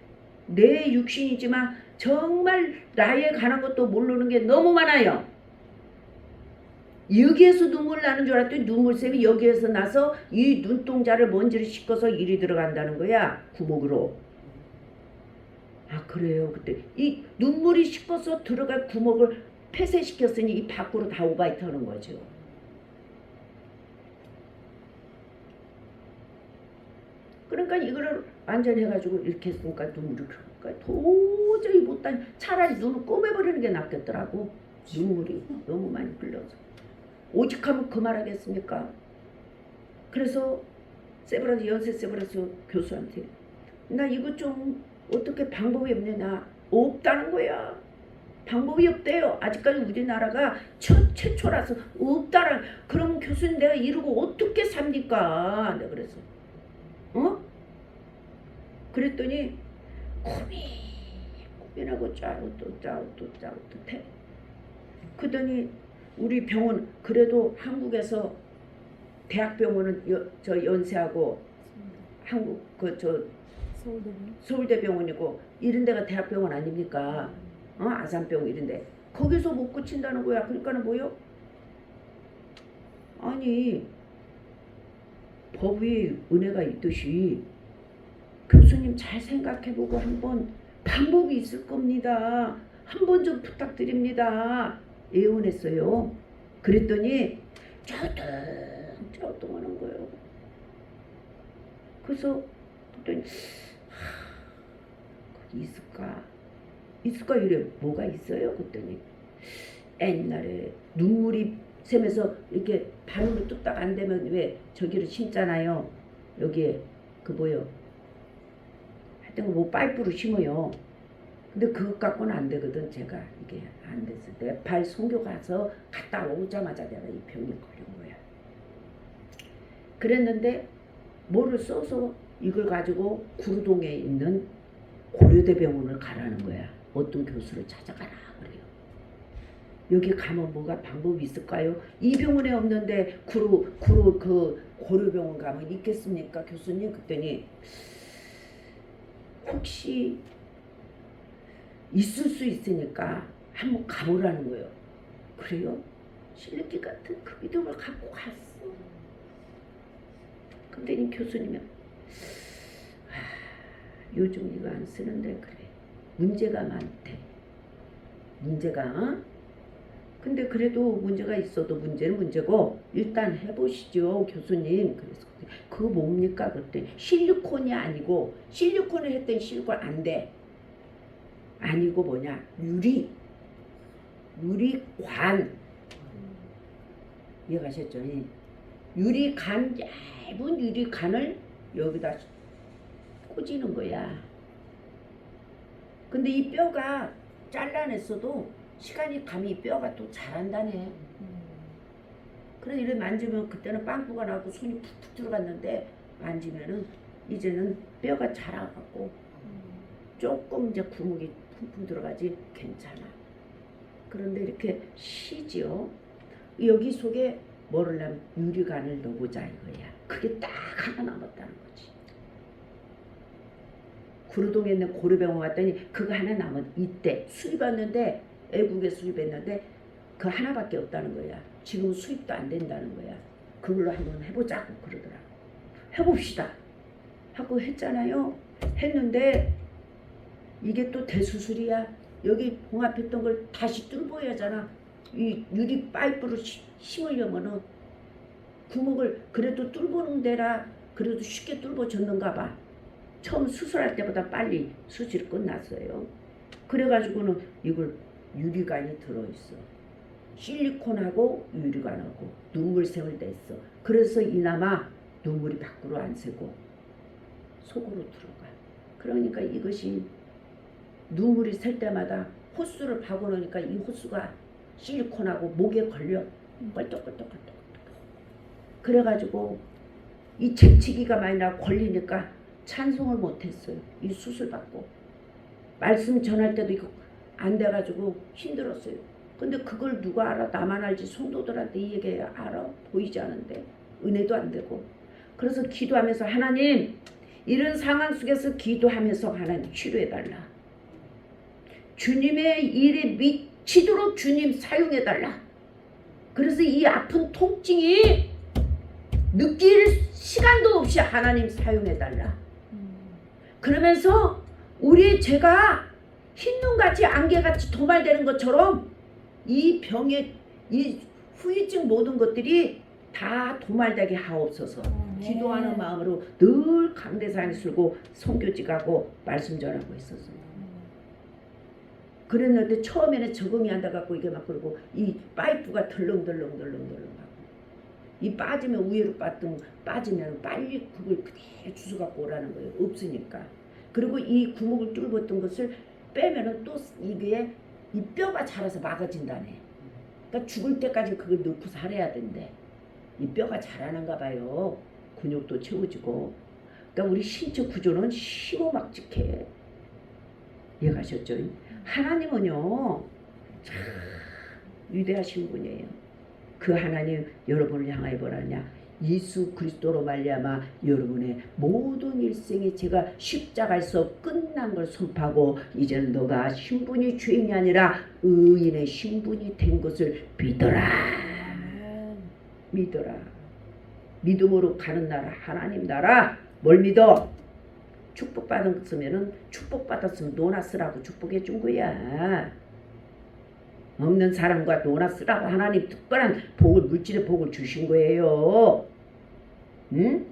내 육신이지만 정말 나에 관한 것도 모르는 게 너무 많아요. 여기에서 눈물 나는 줄 알았더니 눈물샘이 여기에서 나서 이 눈동자를 먼지를 씻어서 이리 들어간다는 거야. 구멍으로. 그래요. 그때 이 눈물이 씻어서 들어갈 구멍을 폐쇄시켰으니 이 밖으로 다 오바이트 하는 거죠. 그러니까 이거를 완전히 해가지고 이렇게 했으니까 눈물이 그러니까 도저히 못다니 차라리 눈을 꼬매버리는 게 낫겠더라고. 눈물이 너무 많이 흘러서. 오직하면 그 말 하겠습니까? 그래서 연세 세브란스 교수한테 나 이거 좀 어떻게 방법이 없느냐. 없다는 거야. 방법이 없대요. 아직까지 우리나라가 최초라서 없다라. 그럼 교수님 내가 이러고 어떻게 삽니까? 내가 그래서 그랬더니 고민하고 짜고 또 해. 그러더니 우리 병원 그래도 한국에서 대학병원은 저 연세하고 한국 서울대병원이고 이런 데가 대학병원 아닙니까? 아산병원 이런데 거기서 못 고친다는 거야. 그러니까는 뭐요? 아니 법이 은혜가 있듯이 교수님 잘 생각해보고 한번 방법이 있을 겁니다. 한번 좀 부탁드립니다. 예언했어요. 그랬더니 쩌뚱하는 거예요. 그래서 그랬더니 거기 있을까 이래. 뭐가 있어요? 그랬더니 옛날에 눈물이 샘에서 이렇게 발로 뚝딱 안 되면 왜 저기를 심잖아요. 여기에 그 뭐요? 하여튼 뭐 파이프로 심어요. 근데 그것 갖고는 안 되거든. 제가 이게 안 됐어. 내 발 송교 가서 갔다 오자마자 내가 이 병이 걸린 거야. 그랬는데 뭐를 써서 이걸 가지고 구루동에 있는 고려대병원을 가라는 거야. 어떤 교수를 찾아가라 그래요. 여기 가면 뭐가 방법이 있을까요? 이 병원에 없는데 구루 그 고려병원 가면 있겠습니까 교수님? 그랬더니 혹시 있을 수 있으니까 한번 가보라는 거예요. 그래요? 실력기 같은 그 믿음을 갖고 갔어. 근데 이 교수님은 요즘 이거 안 쓰는데 그래. 문제가 많대. 문제가 근데 그래도 문제가 있어도 문제는 문제고 일단 해보시죠 교수님. 그래서 그거 뭡니까? 그때 실리콘이 아니고 실리콘을 했더니 실리콘 안 돼. 아니고 뭐냐 유리관 이해가셨죠? 유리관 얇은 유리관을 여기다 꽂이는 거야. 근데 이 뼈가 잘라냈어도 시간이 가면 이 뼈가 또 자란다네. 그래서 이렇게 만지면 그때는 빵꾸가 나고 손이 푹푹 들어갔는데 만지면은 이제는 뼈가 자라갖고 조금 이제 구멍이 푹푹 들어가지 괜찮아. 그런데 이렇게 쉬지요. 여기 속에 뭐를 넣으면 유리관을 넣어보자 이거야. 그게 딱 하나 남았다는 거지. 구루동에 있는 고려병원 갔더니 그거 하나 남은 이때 수입했는데 애국에 수입했는데 그 하나밖에 없다는 거야. 지금 수입도 안 된다는 거야. 그걸로 한번 해보자고 그러더라고. 해봅시다 하고 했잖아요. 했는데 이게 또 대수술이야. 여기 봉합했던 걸 다시 뚫어야 하잖아. 이 유리 파이프로 심으려면은 구멍을 그래도 뚫어놓은 데라 그래도 쉽게 뚫어졌는가 봐. 처음 수술할 때보다 빨리 수술이 끝났어요. 그래가지고는 이걸 유리관이 들어있어. 실리콘하고 유리관하고 눈물샘을 냈어. 그래서 이나마 눈물이 밖으로 안 새고 속으로 들어가. 그러니까 이것이 눈물이 셀 때마다 호수를 박아놓으니까 이 호수가 실리콘하고 목에 걸려 껄떡껄떡껄떡. 그래가지고 이 재치기가 많이 나고 걸리니까 찬송을 못했어요. 이 수술 받고 말씀 전할 때도 이거 안 돼가지고 힘들었어요. 근데 그걸 누가 알아? 나만 알지. 성도들한테 이 얘기 알아? 보이지 않은데 은혜도 안 되고. 그래서 기도하면서 하나님 이런 상황 속에서 기도하면서 하나님 치료해달라. 주님의 일에 미치도록 주님 사용해달라. 그래서 이 아픈 통증이 느낄 시간도 없이 하나님 사용해달라. 그러면서 우리의 죄가 흰눈같이 안개같이 도말되는 것처럼 이 병의 이 후유증 모든 것들이 다 도말되게 하옵소서. 기도하는 마음으로 늘 강대상에 쓸고 선교지 가고 말씀 전하고 있었어요. 그랬는데 처음에는 적응이 안 돼갖고 이게 막 그러고 이 파이프가 덜렁덜렁하고 이 빠지면 우회로 빠지면 빨리 그걸 그대로 주워 갖고 오라는 거예요. 없으니까. 그리고 이 구멍을 뚫었던 것을 빼면은 또 이게 이 뼈가 자라서 막아진다네. 그러니까 죽을 때까지 그걸 넣고 살아야 된대. 이 뼈가 자라는가 봐요. 근육도 채워지고. 그러니까 우리 신체 구조는 시고막직해. 이해가셨죠? 하나님은요 참 위대하신 분이에요. 그 하나님 여러분을 향하여 뭐라냐? 예수 그리스도로 말미암아 여러분의 모든 일생이 제가 십자가에서 끝난 걸 선포하고 이제는 너가 신분이 죄인이 아니라 의인의 신분이 된 것을 믿어라. 믿어라. 믿음으로 가는 나라 하나님 나라. 뭘 믿어? 축복받았으면은 축복받았으면 노나 쓰라고 축복해 준 거야. 없는 사람과 노나 쓰라고 하나님 특별한 복을 물질의 복을 주신 거예요. 응?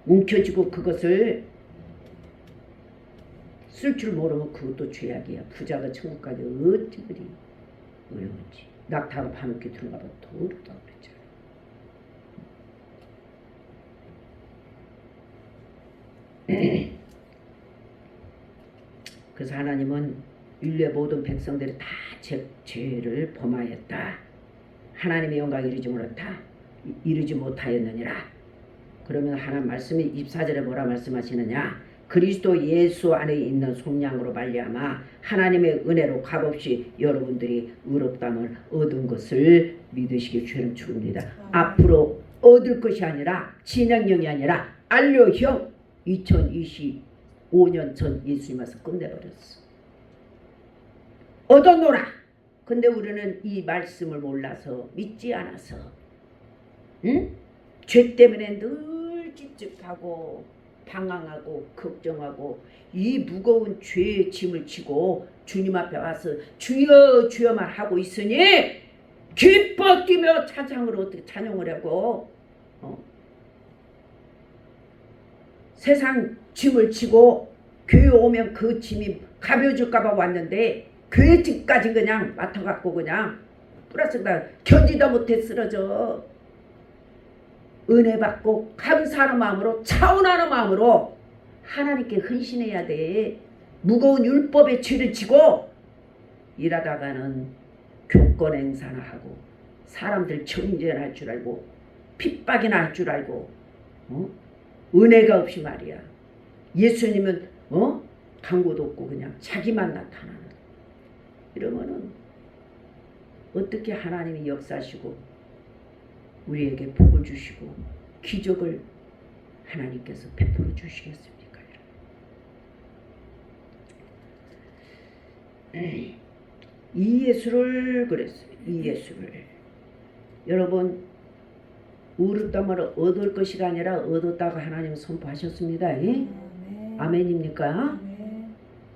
움켜쥐고 그것을 쓸 줄 모르면 그것도 죄악이야. 부자가 천국 가기 어찌 그리 어려운지. 낙타가 밤늦게 들어가 봐 더 어렵다고 그랬잖아. 그래서 하나님은 인류의 모든 백성들이 다 죄를 범하였다. 하나님의 영광 이루지 못하였느니라. 그러면 하나님 말씀이 24절에 뭐라 말씀하시느냐? 그리스도 예수 안에 있는 속량으로 말미암아 하나님의 은혜로 값없이 여러분들이 의롭다함을 얻은 것을 믿으시기 죄는 축원합니다. 앞으로 얻을 것이 아니라 진행령이 아니라 안료형 2025년 전 예수님 와서 끝내버렸어. 얻어노라. 근데 우리는 이 말씀을 몰라서 믿지 않아서 응? 죄 때문에 늘 찝찝하고 방황하고 걱정하고 이 무거운 죄의 짐을 지고 주님 앞에 와서 주여 주여만 하고 있으니 기뻐 뛰며 찬양을 어떻게 찬양을 하고 세상 짐을 지고 교회 오면 그 짐이 가벼워질까 봐 왔는데 교회 집까지 그냥 맡아갖고 그냥 플러스다 견디다 못해 쓰러져. 은혜 받고 감사하는 마음으로 차원하는 마음으로 하나님께 헌신해야 돼. 무거운 율법의 죄를 지고 일하다가는 교권 행사나 하고 사람들 정죄할 줄 알고 핍박이나 할 줄 알고 은혜가 없이 말이야. 예수님은 광고도 없고 그냥 자기만 나타나는. 이러면은 어떻게 하나님이 역사하시고 우리에게 복을 주시고 기적을 하나님께서 베풀어 주시겠습니까? 이 예수를 그랬어요. 이 예수를 여러분 의롭다함을 얻을 것이 아니라 얻었다고 하나님 선포하셨습니다. 아멘입니까?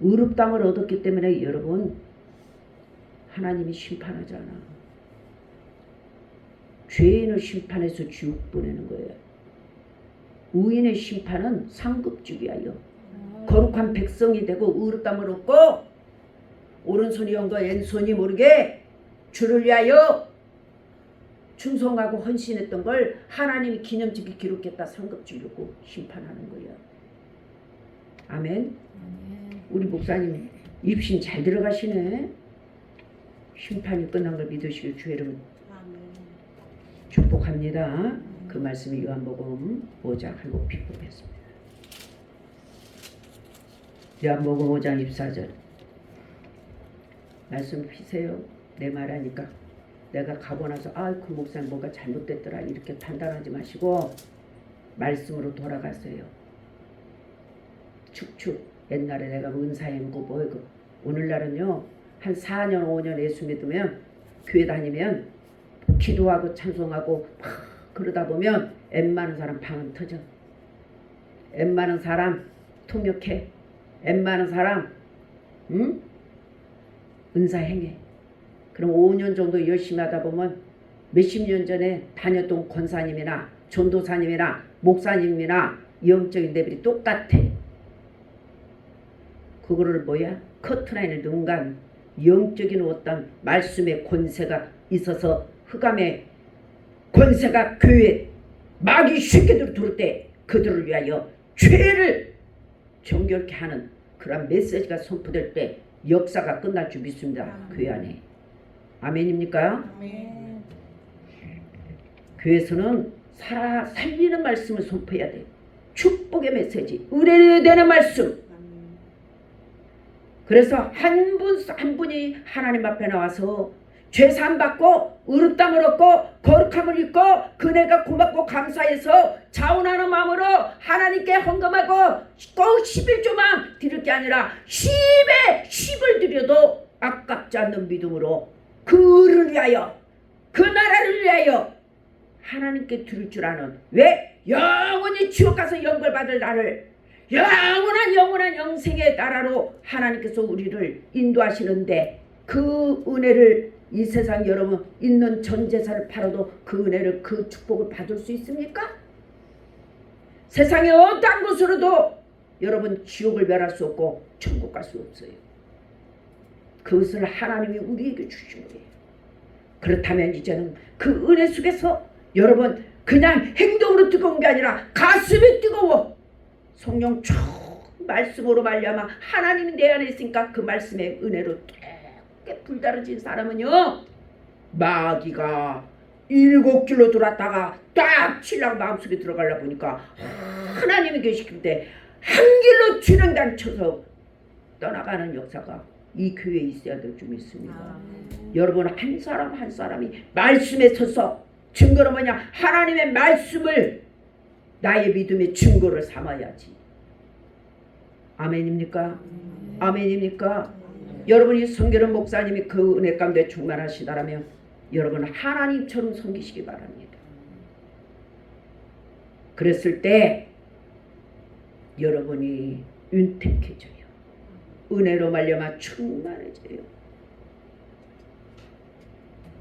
의롭다함을 얻었기 때문에 여러분 하나님이 심판하잖아. 죄인을 심판해서 지옥 보내는 거예요. 의인의 심판은 상급주기 하여 거룩한 백성이 되고 의롭다함을 얻고 오른손이 영과 왼손이 모르게 주를 위하여 충성하고 헌신했던 걸 하나님이 기념적이 기록했다 상급주려고 심판하는 거예요. 아멘. 우리 목사님 입신 잘 들어가시네. 심판이 끝난 걸 믿으시길 주 이름 축복합니다. 그 말씀이 요한복음 5장 한국 픽업했습니다. 요한복음 5장 24절 말씀 피세요. 내 말하니까 내가 가고 나서 그 목사님 뭐가 잘못됐더라 이렇게 판단하지 마시고 말씀으로 돌아가세요. 축축 옛날에 내가 은사행고 뭐고 오늘날은요 한 4년 5년 예수 믿으면 교회 다니면 기도하고 찬송하고 막 그러다 보면 엠많은 사람 방언 터져. 엠많은 사람 통역해. 엠많은 사람 은사 행해. 그럼 5년 정도 열심히 하다 보면 몇십 년 전에 다녔던 권사님이나 전도사님이나 목사님이나 영적인 레벨이 똑같아. 그거를 뭐야? 커트라인을 능간 영적인 어떤 말씀의 권세가 있어서 흑암의 권세가 교회에 마귀 쉽게 들어올 때 그들을 위하여 죄를 정결케 하는 그런 메시지가 선포될 때 역사가 끝날 줄 믿습니다. 교회 안에. 아멘입니까? 아멘. 교회에서는 살리는 말씀을 선포해야 돼요. 축복의 메시지, 의뢰되는 말씀. 아멘. 그래서 한 분이 하나님 앞에 나와서 죄사함 받고 의롭다함을 얻고 거룩함을 입고 그네가 고맙고 감사해서 자원하는 마음으로 하나님께 헌금하고 꼭 11조만 드릴 게 아니라 10의 10을 드려도 아깝지 않는 믿음으로 그를 위하여 그 나라를 위하여 하나님께 드릴 줄 아는, 왜? 영원히 지옥 가서 영벌 받을 나를 영원한 영생의 나라로 하나님께서 우리를 인도하시는데, 그 은혜를 이 세상 여러분 있는 전 재산을 팔아도 그 은혜를, 그 축복을 받을 수 있습니까? 세상의 어떤 곳으로도 여러분 지옥을 멸할 수 없고 천국 갈 수 없어요. 그것을 하나님이 우리에게 주신 거예요. 그렇다면 이제는 그 은혜 속에서 여러분 그냥 행동으로 뜨거운 게 아니라 가슴이 뜨거워 성령 쭉 말씀으로 말미암아 하나님이 내 안에 있으니까 그 말씀의 은혜로 깨 불다르진 사람은요, 마귀가 7길로 돌았다가 딱 칠랑 마음속에 들어가려 보니까 하나님이 계시는데 한 길로 쥐랑당 쳐서 떠나가는 역사가 이 교회에 있어야 될 줄 믿습니다. 여러분 한 사람 한 사람이 말씀에 서서 증거는 뭐냐? 하나님의 말씀을 나의 믿음의 증거를 삼아야지. 아멘입니까? 아멘입니까? 여러분이 섬기는 목사님이 그 은혜 가운데 충만하시다라면 여러분 하나님처럼 섬기시기 바랍니다. 그랬을 때 여러분이 윤택해져요. 은혜로 말미암아 충만해져요.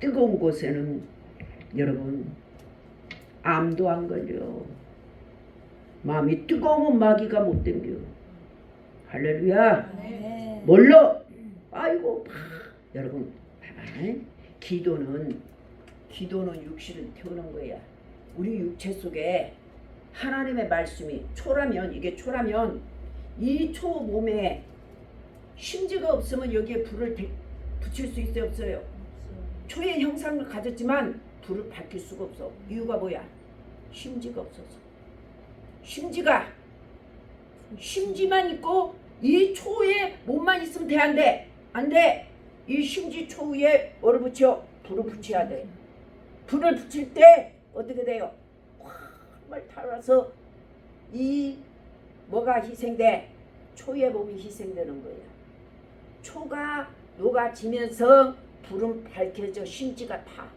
뜨거운 곳에는 여러분 암도 안 걸려. 마음이 뜨거우면 마귀가 못 댕겨. 할렐루야. 네. 뭘로? 아이고 여러분 봐봐. 기도는 육신을 태우는 거야. 우리 육체 속에 하나님의 말씀이 초라면, 이게 초라면 이 초 몸에 심지가 없으면 여기에 불을 붙일 수 있어요, 없어요? 초의 형상을 가졌지만 불을 밝힐 수가 없어. 이유가 뭐야? 심지가 없어서. 심지만 있고 이 초에 몸만 있으면 돼, 안 돼? 안 돼. 이 심지 초 위에 뭐를 붙여? 불을 붙여야 돼. 불을 붙일 때 어떻게 돼요? 정말 타라서 이 뭐가 희생돼? 초의 몸이 희생되는 거야. 초가 녹아지면서 불은 밝혀져 심지가 타.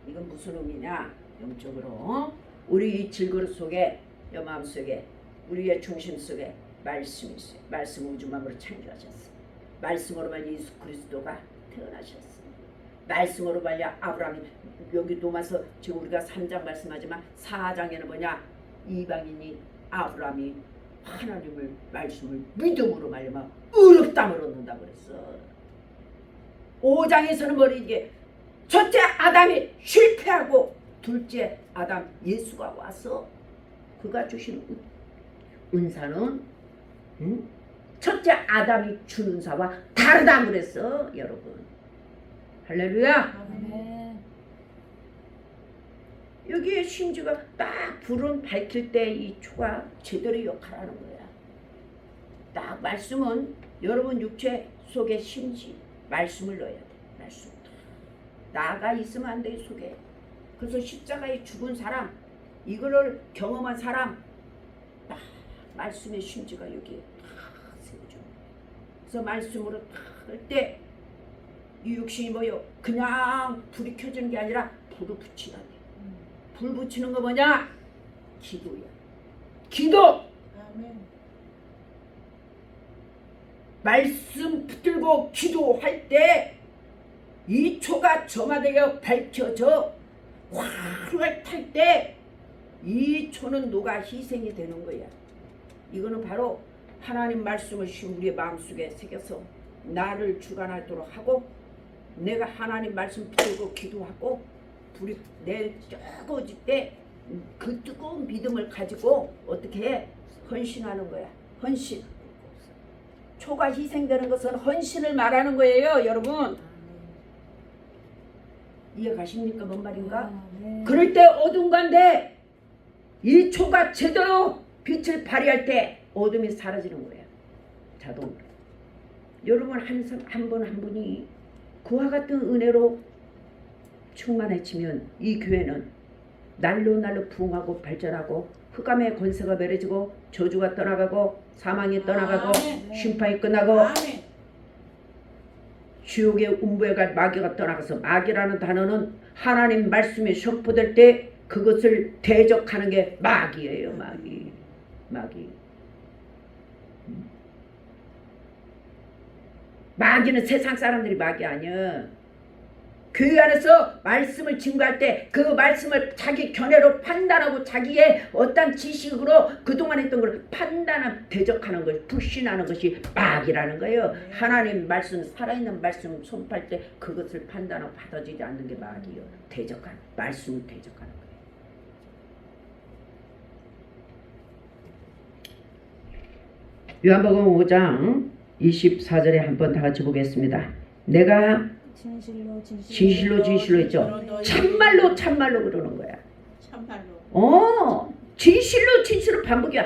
이건 무슨 의미냐? 영적으로 우리 이 질그릇 속에, 여 마음 속에, 우리의 중심 속에 말씀이 있어요. 말씀 우주만으로 창조하셨어. 말씀으로 말려 예수 그리스도가 태어나셨어. 말씀으로 말려 아브라함이, 여기 로마서 지금 우리가 3장 말씀하지만 4장에는 뭐냐? 이방인이 아브라함이 하나님을 말씀을 믿음으로 말려면 의롭다함을 얻는다 그랬어. 5장에서는 뭐래? 이게 첫째 아담이 실패하고 둘째 아담 예수가 와서 그가 주신 은사는 첫째 아담이 준 은사와 다르다 그랬어. 여러분 할렐루야. 아멘. 여기에 심지가 딱 불은 밝힐 때 이 초가 제대로 역할하는 거야. 딱 말씀은 여러분 육체 속에 심지 말씀을 넣어야 돼. 말씀 나가 있으면 안 돼 속에. 그래서 십자가에 죽은 사람, 이거를 경험한 사람, 딱 말씀의 심지가 여기에 딱 세워져. 그래서 말씀으로 딱 할 때 이 육신이 뭐요? 그냥 불이 켜지는 게 아니라 불을 붙여야 돼. 불 붙이는 거 뭐냐? 기도야. 기도. 아멘. 말씀 붙들고 기도할 때 이 초가 점화되어 밝혀져 활활 탈 때 이 초는 녹아 희생이 되는 거야. 이거는 바로 하나님 말씀을 우리의 마음속에 새겨서 나를 주관하도록 하고, 내가 하나님 말씀 붙들고 기도하고 불이 내 뜨거워질 때 그 뜨거운 믿음을 가지고 어떻게 해? 헌신하는 거야. 헌신. 초가 희생되는 것은 헌신을 말하는 거예요, 여러분. 이해 가십니까? 뭔 말인가? 네. 그럴 때 어두운 건데 이 초가 제대로 빛을 발휘할 때 어둠이 사라지는 거예요. 자동으로. 여러분 한 분 한 분이 그와 같은 은혜로 충만해지면 이 교회는 날로 날로 부흥하고 발전하고 흑암의 권세가 멸해지고 저주가 떠나가고 사망이 떠나가고 아멘. 심판이 끝나고 아멘. 지옥의 음부에 갈 마귀가 떠나가서 마귀라는 단어는 하나님 말씀이 선포될 때 그것을 대적하는 게 마귀예요. 마귀. 마귀는 세상 사람들이 마귀 아니야. 교회 안에서 말씀을 증거할 때 그 말씀을 자기 견해로 판단하고 자기의 어떤 지식으로 그동안 했던 걸 판단하고 대적하는 것, 불신하는 것이 마귀라는 거예요. 하나님 말씀, 살아있는 말씀 손팔 때 그것을 판단하고 받아주지 않는 게 마귀예요. 대적하는, 말씀을 대적하는 거예요. 요한복음 5장 24절에 한번 다 같이 보겠습니다. 내가 진실로 했죠. 참말로 그러는 거야. 참말로. 진실로 반복이야.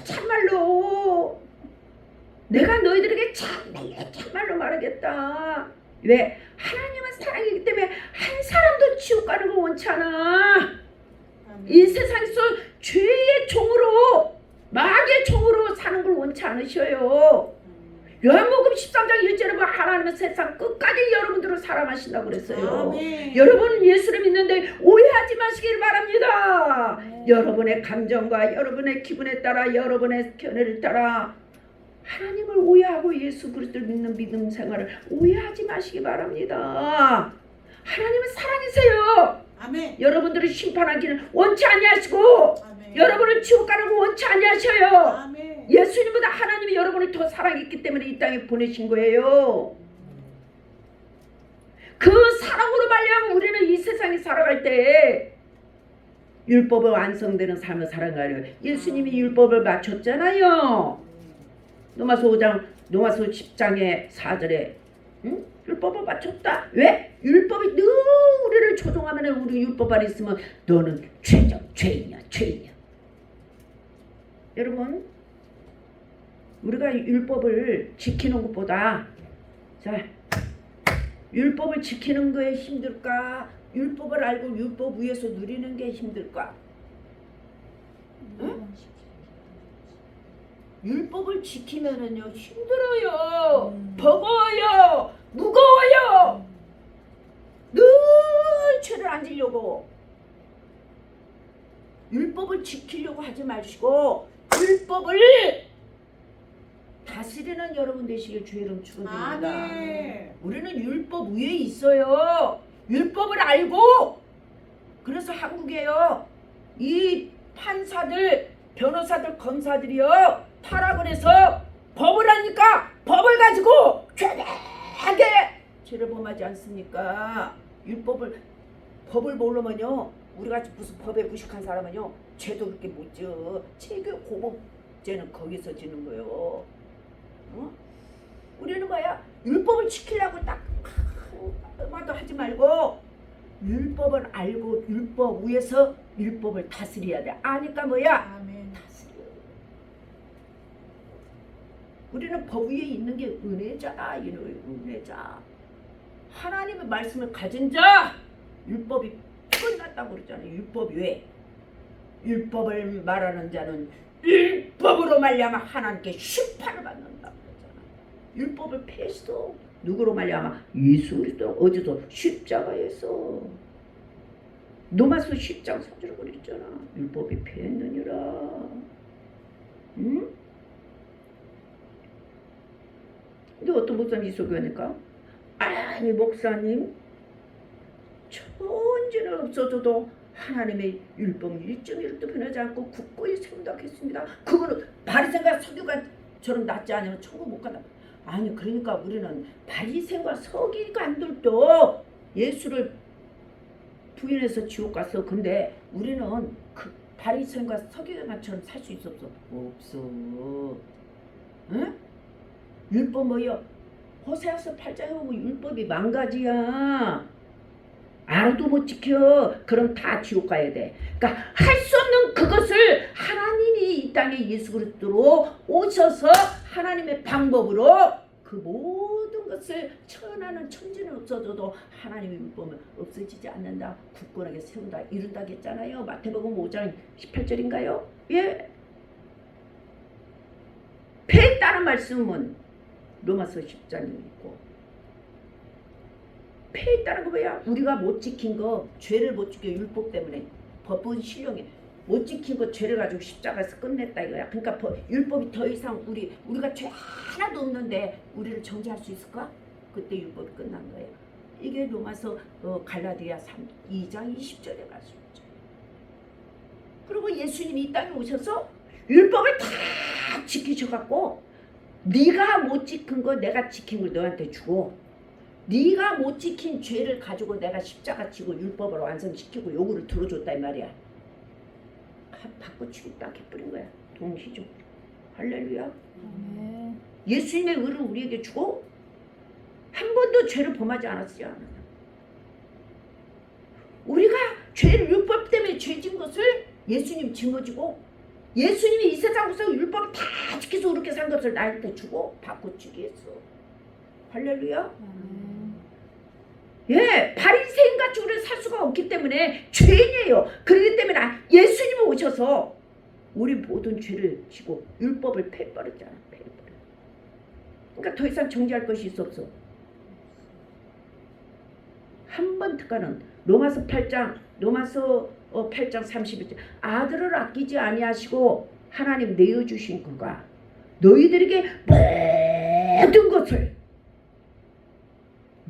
참말로. 내가 너희들에게 참말로 말하겠다. 왜? 하나님은 사랑이기 때문에 한 사람도 지옥 가는 걸 원치 않아. 이 세상에서 죄의 종으로, 마귀의 종으로 사는 걸 원치 않으셔요. 요한복음 13장 1절에 보면 하나님은 세상 끝까지 여러분들을 사랑하신다고 그랬어요. 아멘. 여러분 예수를 믿는데 오해하지 마시길 바랍니다. 여러분의 감정과 여러분의 기분에 따라 여러분의 견해를 따라 하나님을 오해하고 예수 그리스도를 믿는 믿음 생활을 오해하지 마시기 바랍니다. 하나님은 사랑이세요. 아멘. 여러분들을 심판하기는 원치 아니하시고 아멘. 여러분을 지옥 가는 거 원치 아니하셔요. 아멘. 예수님보다 하나님이 여러분을 더 사랑했기 때문에 이 땅에 보내신 거예요. 그 사랑으로 말미암아 우리는 이 세상에 살아갈 때 율법을 완성되는 삶을 살아가려. 예수님이 율법을 맞췄잖아요. 로마서 10장의 4절에 율법을 맞췄다. 왜? 율법이 늘 우리를 조종하면 우리 율법 안에 있으면 너는 죄인이야. 여러분 우리가 율법을 지키는 것보다 율법을 지키는 거에 힘들까? 율법을 알고 율법 위에서 누리는 게 힘들까? 응? 율법을 지키면은요 힘들어요. 버거워요. 무거워요. 늘 죄를 안 지려고. 율법을 지키려고 하지 마시고 율법을 다스리는 여러분 되시길 주의 이름 축원드립니다. 아멘. 우리는 율법 위에 있어요. 율법을 알고 그래서 한국에요 이 판사들, 변호사들, 검사들이요 타락을 해서 법을 하니까 법을 가지고 죄하게 죄를 범하지 않습니까? 법을 모르면요 우리같이 무슨 법에 무식한 사람은요 죄도 그렇게 못 져. 체교 고법죄는 거기서 지는 거예요. 우리는 뭐야? 율법을 지키려고 딱 마도 하지 말고 율법을 알고 율법 위에서 율법을 다스려야 돼. 아니까 뭐야? 아멘. 다스려. 우리는 법 위에 있는 게 은혜잖아. 은혜자. 하나님의 말씀을 가진 자 율법이 끝났다고 그랬잖아요. 율법 외에 율법을 말하는 자는 율법으로 말미암아 하나님께 심판을 받는다 그랬잖아. 율법을 폐했어. 누구로 말미암아? 예수 그리스도. 어디서? 십자가에서. 로마서 10장 3절을 그랬잖아. 율법이 폐했느니라. 응? 근데 어떤 목사님이 소교하니까 아니 목사님 천지는 없어져도 하나님의 율법은 1.1도 변하지 않고 굳건히 세운다 했습니다. 그거는 바리새인과 서기관처럼 낫지 않으면 천국 못 간다. 아니 그러니까 우리는 바리새인과 서기관들도 예수를 부인해서 지옥 갔어. 근데 우리는 그 바리새인과 서기관처럼 살 수 있어 없어? 없어. 응? 율법 뭐여? 호세아서 8장에 보면 율법이 만가지야. 알아도 못 지켜. 그럼 다 지옥 가야 돼. 그러니까 할 수 없는 그것을 하나님이 이 땅에 예수 그리스도로 오셔서 하나님의 방법으로 그 모든 것을 천하는 천지는 없어져도 하나님의 율법은 없어지지 않는다. 굳건하게 세운다. 이룬다고 했잖아요. 마태복음 5장 18절인가요? 예. 패했다는 말씀은 로마서 10장이 있고, 패했다는 거 뭐야? 우리가 못 지킨 거, 죄를 못 지켜 율법 때문에 법은 신령해. 못 지킨 거 죄를 가지고 십자가에서 끝냈다 이거야. 그러니까 율법이 더 이상 우리가 죄 하나도 없는데 우리를 정죄할 수 있을까? 그때 율법이 끝난 거예요. 이게 로마서 갈라디아 2장 20절의 말씀이죠. 그리고 예수님이 이 땅에 오셔서 율법을 다 지키셔갖고 네가 못 지킨 거 내가 지킨 걸 너한테 주고, 네가 못 지킨 죄를 가지고 내가 십자가 지고 율법을 완성시키고 요구를 들어줬다 이 말이야. 바꿔치기 딱 해버린 거야. 동시죠. 할렐루야. 예수님의 의를 우리에게 주고 한 번도 죄를 범하지 않았어요. 우리가 죄를 율법 때문에 죄진 것을 예수님 짊어지고, 예수님이 이 세상에서 율법을 다 지켜서 그렇게 산 것을 나한테 주고 바꿔치기 했어. 할렐루야. 예, 바리새인같이 우리는 살 수가 없기 때문에 죄인이에요. 그렇기 때문에 예수님이 오셔서 우리 모든 죄를 지고 율법을 패버렸잖아. 그러니까 더 이상 정죄할 것이 있어 없어? 한 번 특가는 로마서 8장 31절 아들을 아끼지 아니하시고 하나님 내어주신 그가 너희들에게 모든 것을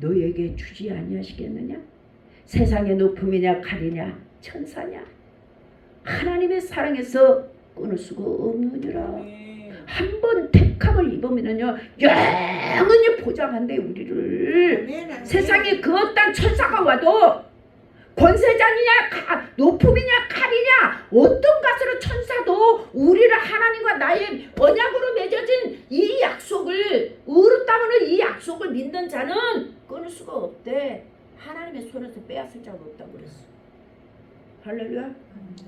너희에게 주지 아니하시겠느냐? 세상의 높음이냐 가리냐 천사냐? 하나님의 사랑에서 끊을 수가 없느니라. 한 번 택함을 입으면요 영원히 보장한대 우리를. 세상에 그 어떤 천사가 와도 권세자이냐 높음이냐 칼이냐 어떤 것으로 천사도 우리를 하나님과 나의 언약으로 맺어진 이 약속을 의롭다면 이 약속을 믿는 자는 끊을 수가 없대. 하나님의 손에서 빼앗을 자가 없다고 그랬어. 할렐루야.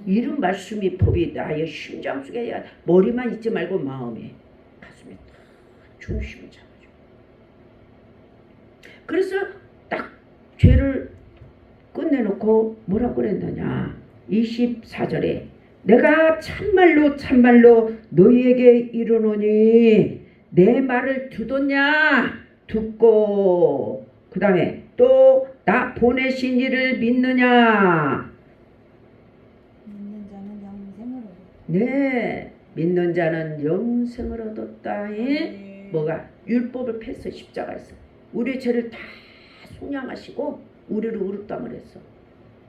이런 말씀이 법이 나의 심장 속에 머리만 있지 말고 마음에 가슴에 딱 중심을 잡아줘. 그래서 딱 죄를 끝내놓고 뭐라고 그랬느냐 24절에 내가 참말로 참말로 너희에게 이르노니 내 말을 듣었냐 듣고 그 다음에 또 나 보내신 이를 믿느냐 믿는 자는 영생을 얻었다. 네 믿는 자는 영생을 얻었다. 뭐가? 율법을 폐서 십자가에서 우리의 죄를 다 속량하시고 우리를 의롭다고 했어.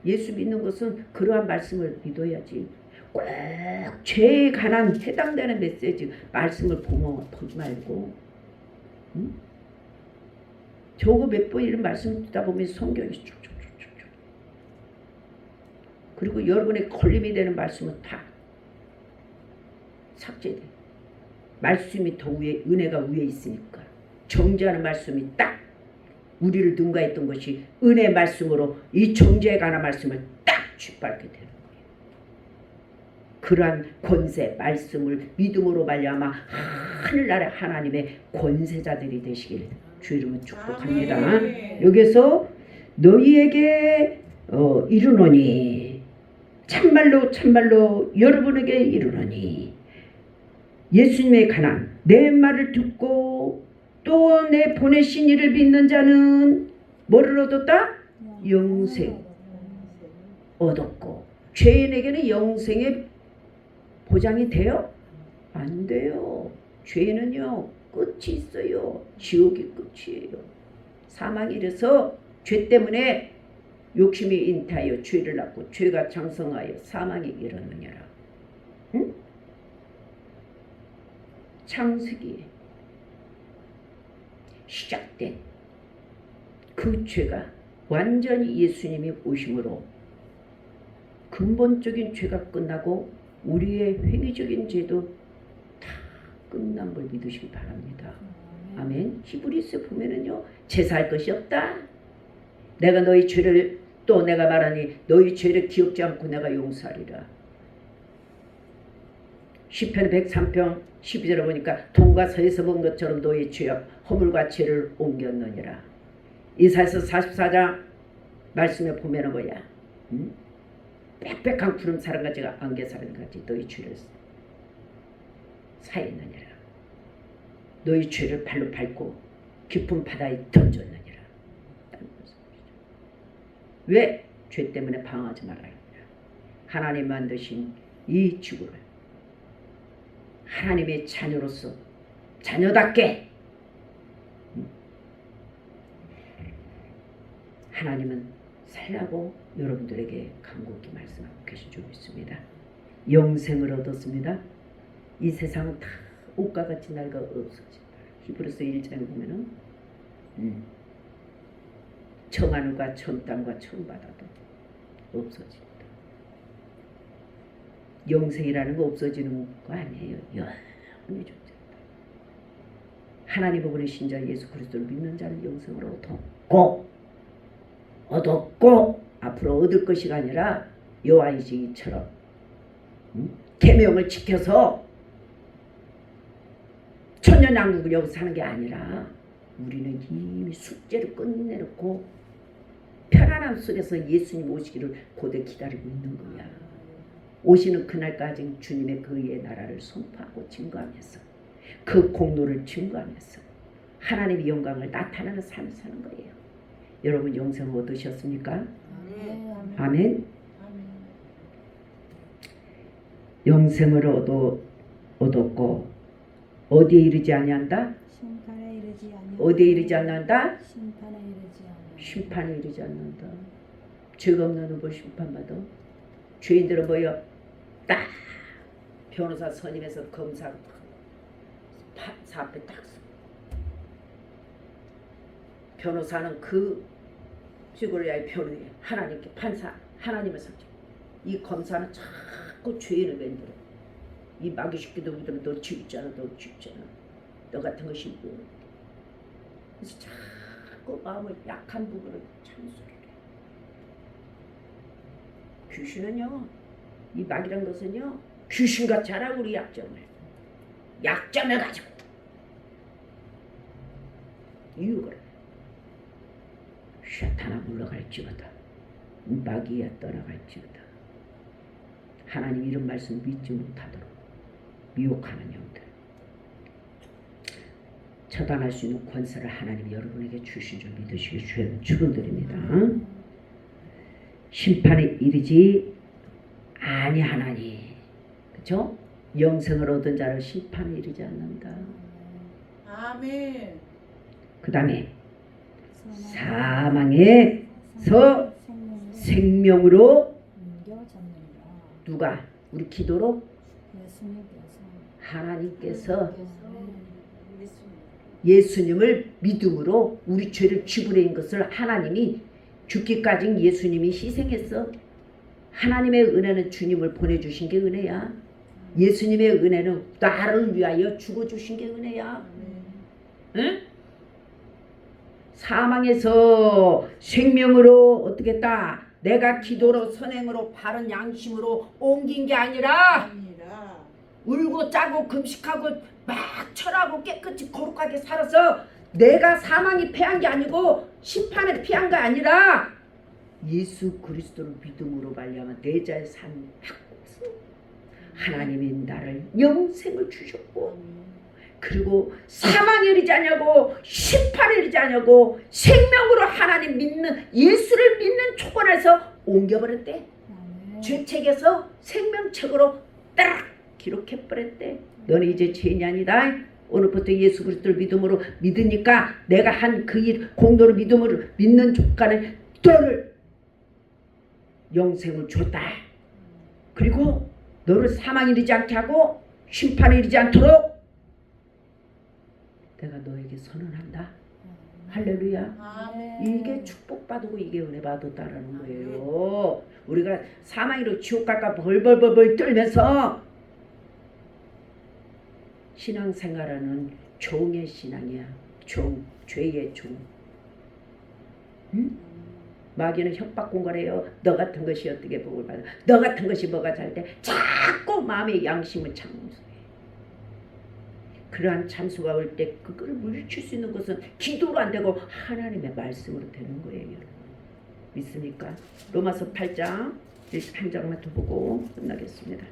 예수 믿는 것은 그러한 말씀을 믿어야지. 꼭 죄에 관한 해당되는 메시지 말씀을 보지 말고, 응? 저거 몇 번 이런 말씀 듣다 보면 성경이 쭉쭉쭉쭉. 그리고 여러분의 걸림이 되는 말씀은 다 삭제돼. 말씀이 더 위에, 은혜가 위에 있으니까 정죄하는 말씀이 딱 우리를 능가했던 것이 은혜 말씀으로 이 정죄에 관한 말씀을 딱 짓밟게 되는 거예요. 그러한 권세 말씀을 믿음으로 말미암아 하늘나라 하나님의 권세자들이 되시길 주 이름으로 축복합니다. 여기서 너희에게 이르노니 참말로 참말로 여러분에게 이르노니 예수님에 관한 내 말을 듣고 또 내 보내신 이를 믿는 자는 뭐를 얻었다? 영생 얻었고. 죄인에게는 영생의 보장이 돼요? 안 돼요. 죄는요 끝이 있어요. 지옥이 끝이에요. 사망이 이래서 죄 때문에 욕심이 잉태하여 죄를 낳고 죄가 장성하여 사망이 이르느니라. 응? 창세기에 시작된 그 죄가 완전히 예수님이 오심으로 근본적인 죄가 끝나고 우리의 행위적인 죄도 다 끝난 걸 믿으시기 바랍니다. 아멘. 히브리서에 보면은요, 제사할 것이 없다. 내가 너희 죄를 또 내가 말하니 너희 죄를 기억지 않고 내가 용서하리라. 시편 103편 12절에 보니까 동과 서에서 본 것처럼 너희 죄악 허물과 죄를 옮겼느니라. 이사야서 44장 말씀에 보면은 뭐야? 빽빽한 구름 사람같이 안개 사람같이 너희 죄를 사했느니라. 너희 죄를 발로 밟고 깊은 바다에 던졌느니라. 왜? 죄 때문에 방황하지 말아야 합니다. 하나님 만드신 이 지구를 하나님의 자녀로서 자녀답게 하나님은 살라고 여러분들에게 간곡히 말씀하고 계신 줄 믿습니다. 영생을 얻었습니다. 이 세상은 다 옷과 같이 낡아 없어진다. 히브리서 1장에 보면은 청하늘과 천 땅과 천 바다도 없어진다. 영생이라는 거 없어지는 거 아니에요. 영원히 존재한다. 하나님 보고는 신자 예수 그리스도를 믿는 자는 영생을 얻었고 앞으로 얻을 것이 아니라 여호와이시기처럼 계명을 지켜서 천년왕국을 여기서 사는 게 아니라 우리는 이미 숙제를 끝내놓고 편안함 속에서 예수님 오시기를 고대 기다리고 있는 거야. 오시는 그날까지 주님의 그의 나라를 선포하고 증거하면서 그 공로를 증거하면서 하나님의 영광을 나타내는 삶을 사는 거예요. 여러분 영생을 얻으셨습니까? 아멘. 영생을 얻었고 어디에 이르지 아니한다? 심판에 이르지 아니한다. 어디에 이르지 않는다? 심판에 이르지 않는다. 심판에 이르지 않는다. 죄가 없는 후보 심판받아. 죄인들은 뭐예요? 딱 변호사 선임해서 검사 앞에 딱 서. 변호사는 그 죽을 위하여 변호해. 하나님께 판사 하나님을 상징. 이 검사는 자꾸 죄인을 만들어. 이 마귀 새끼도 믿으면 너 죽잖아, 너 죽잖아. 너 같은 것이 뭐. 그래서 자꾸 마음을 약한 부분을 참수를 해. 귀신은요, 이 마귀란 것은요, 귀신같이 알아 우리 약점을 가지고 이유가 샤탄아 물러갈지어다, 마귀야 떠나갈지어다. 하나님 이런 말씀 믿지 못하도록 미혹하는 영들 처단할 수 있는 권세를 하나님이 여러분에게 주신 줄 믿으시기 주의 축원드립니다. 심판에 이르지 아니하나니, 그렇죠? 영생을 얻은 자를 심판에 이르지 않는다. 아멘. 그 다음에 사망에서 생명으로 누가? 우리 기도로 하나님께서 예수님을 믿음으로 우리 죄를 지불한 것을 하나님이 죽기까지 예수님이 희생했어. 하나님의 은혜는 주님을 보내주신 게 은혜야. 예수님의 은혜는 나를 위하여 죽어주신 게 은혜야. 응? 사망에서 생명으로 어떻게 했다? 내가 기도로 선행으로 바른 양심으로 옮긴 게 아니라 울고 짜고 금식하고 막 철하고 깨끗이 거룩하게 살아서 내가 사망이 패한 게 아니고 심판에 피한 게 아니라 예수 그리스도를 믿음으로 말미암아 내 자의 삶을 바꿔서 하나님이 나를 영생을 주셨고, 그리고 사망에 이르지 않냐고 심판에 이르지 않냐고 생명으로 하나님 믿는 예수를 믿는 초건에서 옮겨버렸대. 죄책에서 생명책으로 딱 기록해버렸대. 너는 이제 죄인이 아니다. 오늘부터 예수 그리스도를 믿음으로 믿으니까 내가 한 그 일 공로를 믿음으로 믿는 조건에 너를 영생을 줬다. 그리고 너를 사망에 이르지 않게 하고 심판에 이르지 않도록 내가 너에게 선언한다. 할렐루야. 아멘. 이게 축복받고 이게 은혜 받았다라는 거예요. 우리가 사망으로 지옥 갈까 벌벌벌벌 떨면서 신앙생활하는 종의 신앙이야. 종, 죄의 종. 응? 마귀는 협박 공갈해요. 너 같은 것이 어떻게 복을 받아? 너 같은 것이 뭐가 잘 돼? 자꾸 마음의 양심을 참수해. 그러한 참수가 올 때 그거를 물리칠 수 있는 것은 기도로 안 되고 하나님의 말씀으로 되는 거예요. 여러분. 믿습니까? 로마서 8장 한 장만 더 보고 끝나겠습니다.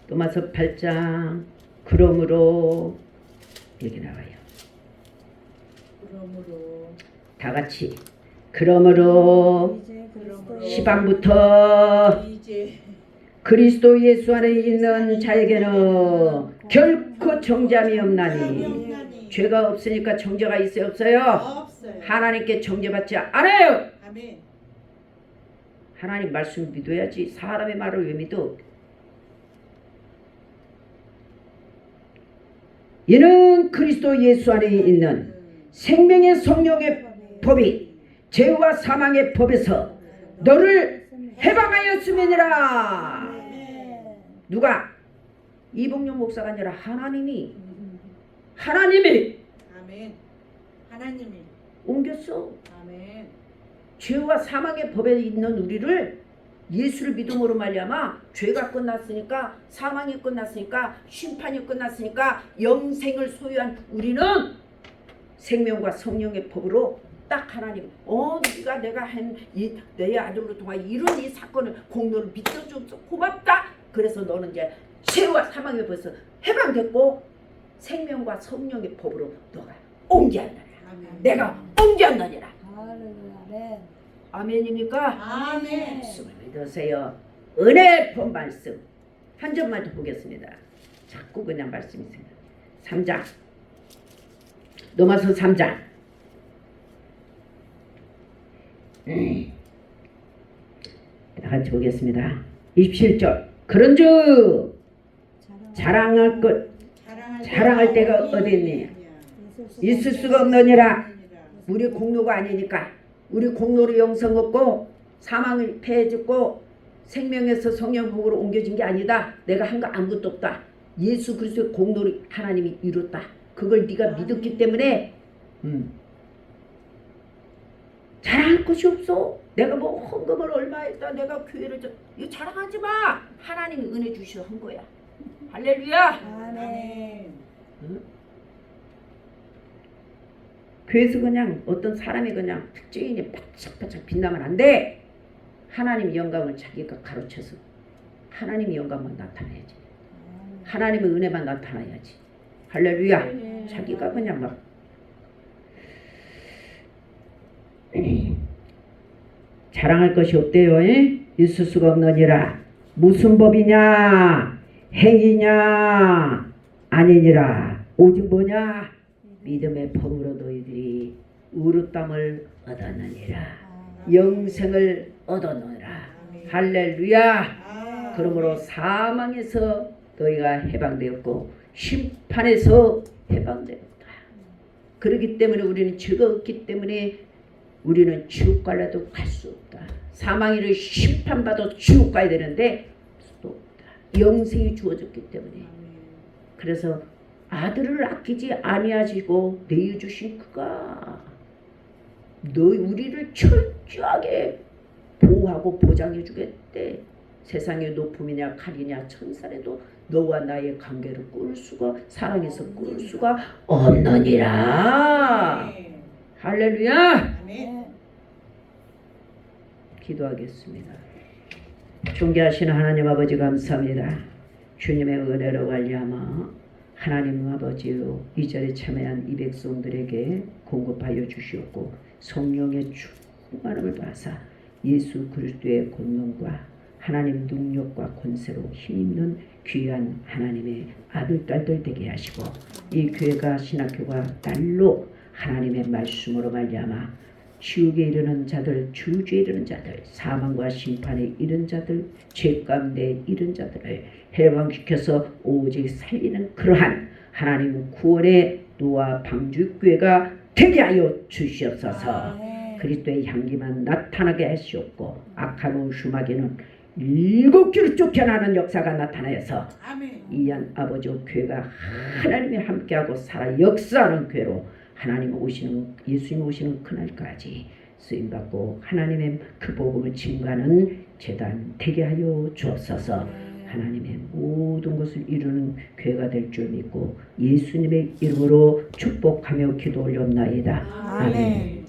로마서 8장 그러므로 이렇게 나와요. 그러므로 다 같이 그러므로 이제 그러므로 시방부터 이제 그리스도 예수 안에 있는 자에게는 결코 정죄함이 없나니 죄가 없으니까 정죄가 있어요 없어요? 없어요. 하나님께 정죄받지 않아요. 아멘. 하나님 말씀 믿어야지. 사람의 말을 왜 믿어? 이는 그리스도 예수 안에 있는 생명의 성령의 법이 죄와 사망의 법에서 너를 해방하였음이니라. 아멘. 누가? 이봉룡 목사가 아니라 하나님이 아멘. 하나님이 옮겼어. 아멘. 죄와 사망의 법에 있는 우리를 예수를 믿음으로 말미암아 죄가 끝났으니까 사망이 끝났으니까 심판이 끝났으니까 영생을 소유한 우리는 생명과 성령의 법으로 딱 하나님 네가 내가 한 내 아들로 통하여 이런 이 사건을 공로를 믿어줘서 고맙다. 그래서 너는 이제 죄와 사망의 법에서 해방됐고 생명과 성령의 법으로 너가 옮겨한다냐. 아멘. 내가 옮겨한다니라. 할렐루야. 네. 아멘입니까? 아멘. 말씀을 믿으세요. 은혜 본 말씀 한 점만 더 보겠습니다. 자꾸 그냥 말씀이 생겨. 3장 로마서 3장 다 같이 보겠습니다. 27절 그런즉 자랑할 것 자랑할 데가 어디 있니? 있을 수가 없느니라. 우리 공로가 아니니까. 우리 공로로 영생 얻고 사망을 패해졌고 생명에서 성령복으로 옮겨진 게 아니다. 내가 한 거 아무것도 없다. 예수 그리스도의 공로를 하나님이 이뤘다. 그걸 네가 믿었기 때문에 자랑할 것이 없어. 내가 뭐 헌금을 얼마 했다. 내가 교회를 이거 자랑하지 마. 하나님이 은혜 주셔 한 거야. 할렐루야. 아멘. 교회에서 그냥 어떤 사람이 그냥 특징이 바짝바짝 빛나면 안 돼. 하나님의 영광을 자기가 가로쳐서 하나님의 영광만 나타내야지. 하나님의 은혜만 나타나야지. 할렐루야. 자기가 그냥 막 자랑할 것이 없대요. 있을 수가 없느니라. 무슨 법이냐? 행위냐? 아니니라. 오직 뭐냐? 믿음의 법으로 너희들이 의롭다함을 얻었느니라. 영생을 얻었느니라. 할렐루야. 그러므로 사망에서 너희가 해방되었고 심판에서 해방되었다. 그렇기 때문에 우리는 죄가 없기 때문에 우리는 지옥 갈래도 갈 수 없다. 사망이를 심판받아 지옥 가야 되는데 또 없다. 영생이 주어졌기 때문에. 그래서 아들을 아끼지 아니하시고 내어주신 그가 너희 우리를 철저하게 보호하고 보장해 주겠대. 세상의 높음이냐 칼이냐 천사라도 너와 나의 관계를 꿀 수가 사랑해서 꿀 수가 없느니라. 할렐루야. 아멘. 기도하겠습니다. 존귀하신 하나님 아버지 감사합니다. 주님의 은혜로 말미암아 하나님 아버지요 이 자리에 참여한 이 백성들에게 공급하여 주시옵고 성령의 충만함을 받아 예수 그리스도의 권능과 하나님 능력과 권세로 힘있는 귀한 하나님의 아들 딸들 되게 하시고 이 교회가 신학교가 날로 하나님의 말씀으로 말미암아 지옥에 이르는 자들, 주주에 이르는 자들, 사망과 심판에 이른 자들, 죄 가운데 이른 자들을 해방시켜서 오직 살리는 그러한 하나님 구원의 노아 방주교회가 되게 하여 주시옵소서. 아멘. 그리스도의 향기만 나타나게 하시옵고 악한 슈마귀는 7귀로 쫓겨나는 역사가 나타나서 아멘. 이한 아버지 교회가 하나님이 함께하고 살아 역사하는 교회로 하나님 오시는 예수님 오시는 그날까지 쓰임받고 하나님의 그 복음을 증거하는 제단 되게 하여 주옵소서. 하나님의 모든 것을 이루는 교회가 될 줄 믿고 예수님의 이름으로 축복하며 기도 올렸나이다. 아멘.